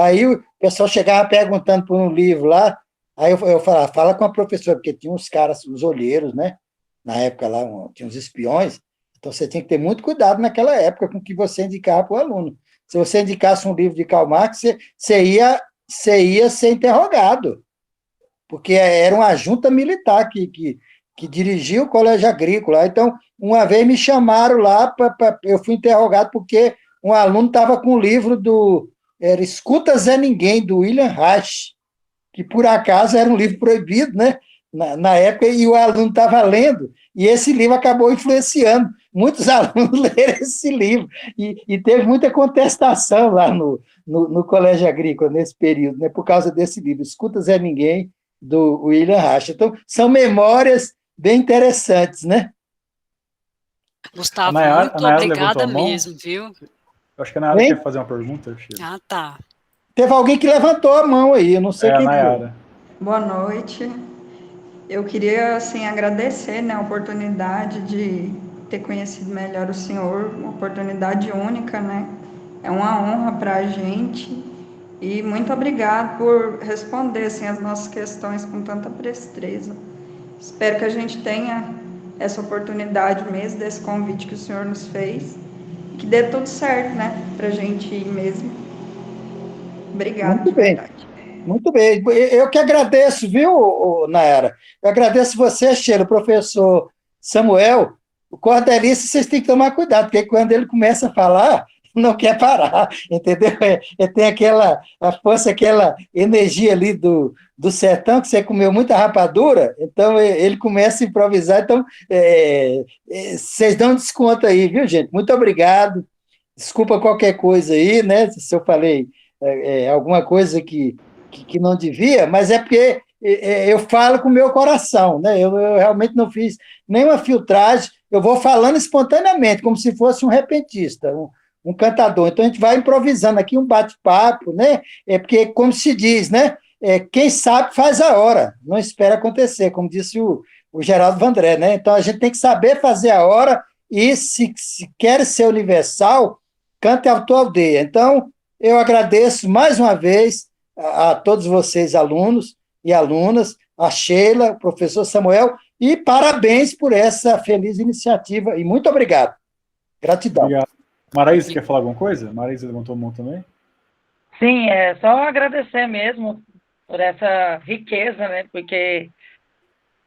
aí o pessoal chegava perguntando por um livro lá, aí eu falava, fala com a professora, porque tinha uns caras, os olheiros, né? Na época lá, tinha uns espiões, então você tinha que ter muito cuidado naquela época com o que você indicava para o aluno. Se você indicasse um livro de Karl Marx, você ia ser interrogado, porque era uma junta militar que dirigia o colégio agrícola. Então, uma vez me chamaram lá, eu fui interrogado porque um aluno estava com o livro era Escuta Zé Ninguém, do William Reich, que por acaso era um livro proibido, né? Na época, e o aluno estava lendo, e esse livro acabou influenciando muitos alunos leram esse livro, e teve muita contestação lá no Colégio Agrícola, nesse período, né, por causa desse livro, Escuta Zé Ninguém, do William Reich. Então, são memórias bem interessantes, né? Gustavo, muito obrigada mesmo, viu? Eu acho que a Nayara quer fazer uma pergunta. Chico. Ah, tá. Teve alguém que levantou a mão aí, eu não sei quem foi. Boa noite. Eu queria, assim, agradecer, né, a oportunidade de ter conhecido melhor o senhor, uma oportunidade única, né? É uma honra para a gente e muito obrigado por responder, assim, as nossas questões com tanta presteza. Espero que a gente tenha essa oportunidade mesmo, desse convite que o senhor nos fez, e que dê tudo certo, né, para a gente ir mesmo. Obrigado, muito bem. Muito bem. Eu que agradeço, viu, Nayara? Eu agradeço você, Sheila, o professor Samuel. O cordelista, vocês têm que tomar cuidado, porque quando ele começa a falar, não quer parar, entendeu? Tem aquela força, aquela energia ali do sertão, que você comeu muita rapadura, então ele começa a improvisar. Então, vocês dão desconto aí, viu, gente? Muito obrigado. Desculpa qualquer coisa aí, né? Se eu falei alguma coisa que não devia, mas é porque eu falo com o meu coração, né? Eu realmente não fiz nenhuma filtragem, eu vou falando espontaneamente, como se fosse um repentista, um cantador. Então, a gente vai improvisando aqui um bate-papo, né? Porque, como se diz, né? Quem sabe faz a hora, não espera acontecer, como disse o Geraldo Vandré, né? Então, a gente tem que saber fazer a hora e, se quer ser universal, cante a tua aldeia. Então, eu agradeço mais uma vez a todos vocês, alunos e alunas, a Sheila, o professor Samuel, e parabéns por essa feliz iniciativa, e muito obrigado. Gratidão. Obrigado. Maraísa, quer falar alguma coisa? Maraísa levantou a mão também? Sim, é só agradecer mesmo por essa riqueza, né? Porque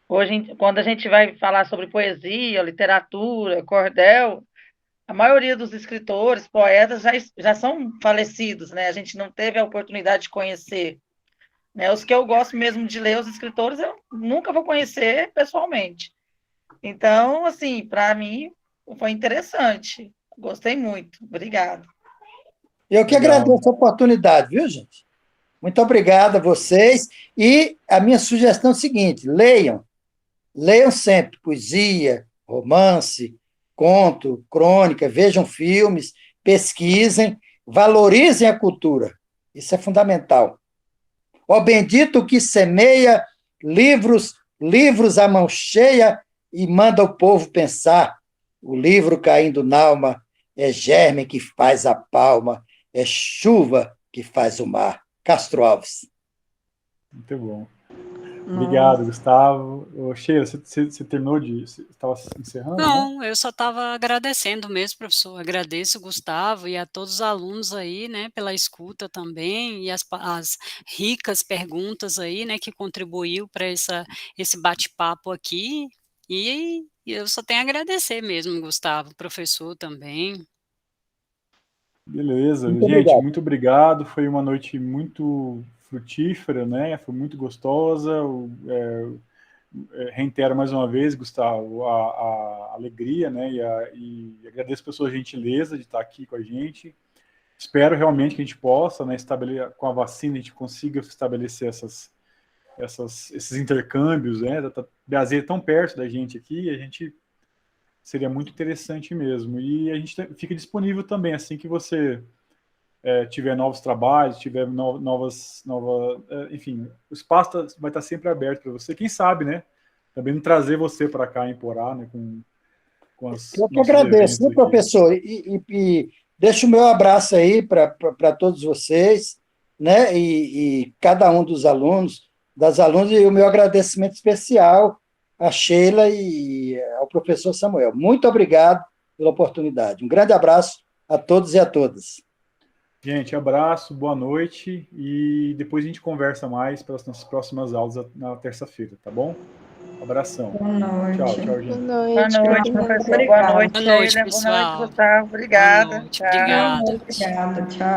hoje, quando a gente vai falar sobre poesia, literatura, cordel, a maioria dos escritores, poetas, já são falecidos, né? A gente não teve a oportunidade de conhecer. Né? Os que eu gosto mesmo de ler, os escritores, eu nunca vou conhecer pessoalmente. Então, assim, para mim, foi interessante. Gostei muito. Obrigado. Eu que agradeço a oportunidade, viu, gente? Muito obrigado a vocês. E a minha sugestão é a seguinte: leiam sempre poesia, romance, conto, crônica, vejam filmes, pesquisem, valorizem a cultura. Isso é fundamental. Ó bendito que semeia livros à mão cheia e manda o povo pensar. O livro caindo na alma é germe que faz a palma, é chuva que faz o mar. Castro Alves. Muito bom. Obrigado, Gustavo. Ô, Sheila, você terminou você estava encerrando, né? Não, eu só estava agradecendo mesmo, professor. Agradeço o Gustavo e a todos os alunos aí, né, pela escuta também e as ricas perguntas aí, né, que contribuiu para esse bate-papo aqui. E eu só tenho a agradecer mesmo, Gustavo, professor também. Beleza, Muito gente, obrigado. muito obrigado. Foi uma noite muito frutífera, né? Foi muito gostosa. Reitero mais uma vez, Gustavo, a alegria, né? E agradeço pela sua gentileza de estar aqui com a gente. Espero realmente que a gente possa, né, com a vacina, a gente consiga estabelecer esses intercâmbios, né? Brasília é tão perto da gente aqui, a gente seria muito interessante mesmo. E a gente fica disponível também, assim que você tiver novos trabalhos, tiver enfim, o espaço vai estar sempre aberto para você. Quem sabe, né? Também trazer você para cá em Porá, né? Com os Eu que nossos agradeço, eventos né, aqui. professor? E deixo o meu abraço aí para todos vocês, né? E cada um dos alunos, das alunas, e o meu agradecimento especial à Sheila e ao professor Samuel. Muito obrigado pela oportunidade. Um grande abraço a todos e a todas. Gente, abraço, boa noite e depois a gente conversa mais pelas nossas próximas aulas na terça-feira, tá bom? Abração. Boa noite. Tchau, Boa gente. noite, Boa noite, obrigada. professor. Boa noite, Boa noite, Sheila. Boa noite, pessoal. Gustavo. Boa Obrigada. noite, Tchau. obrigada. Obrigada, tchau.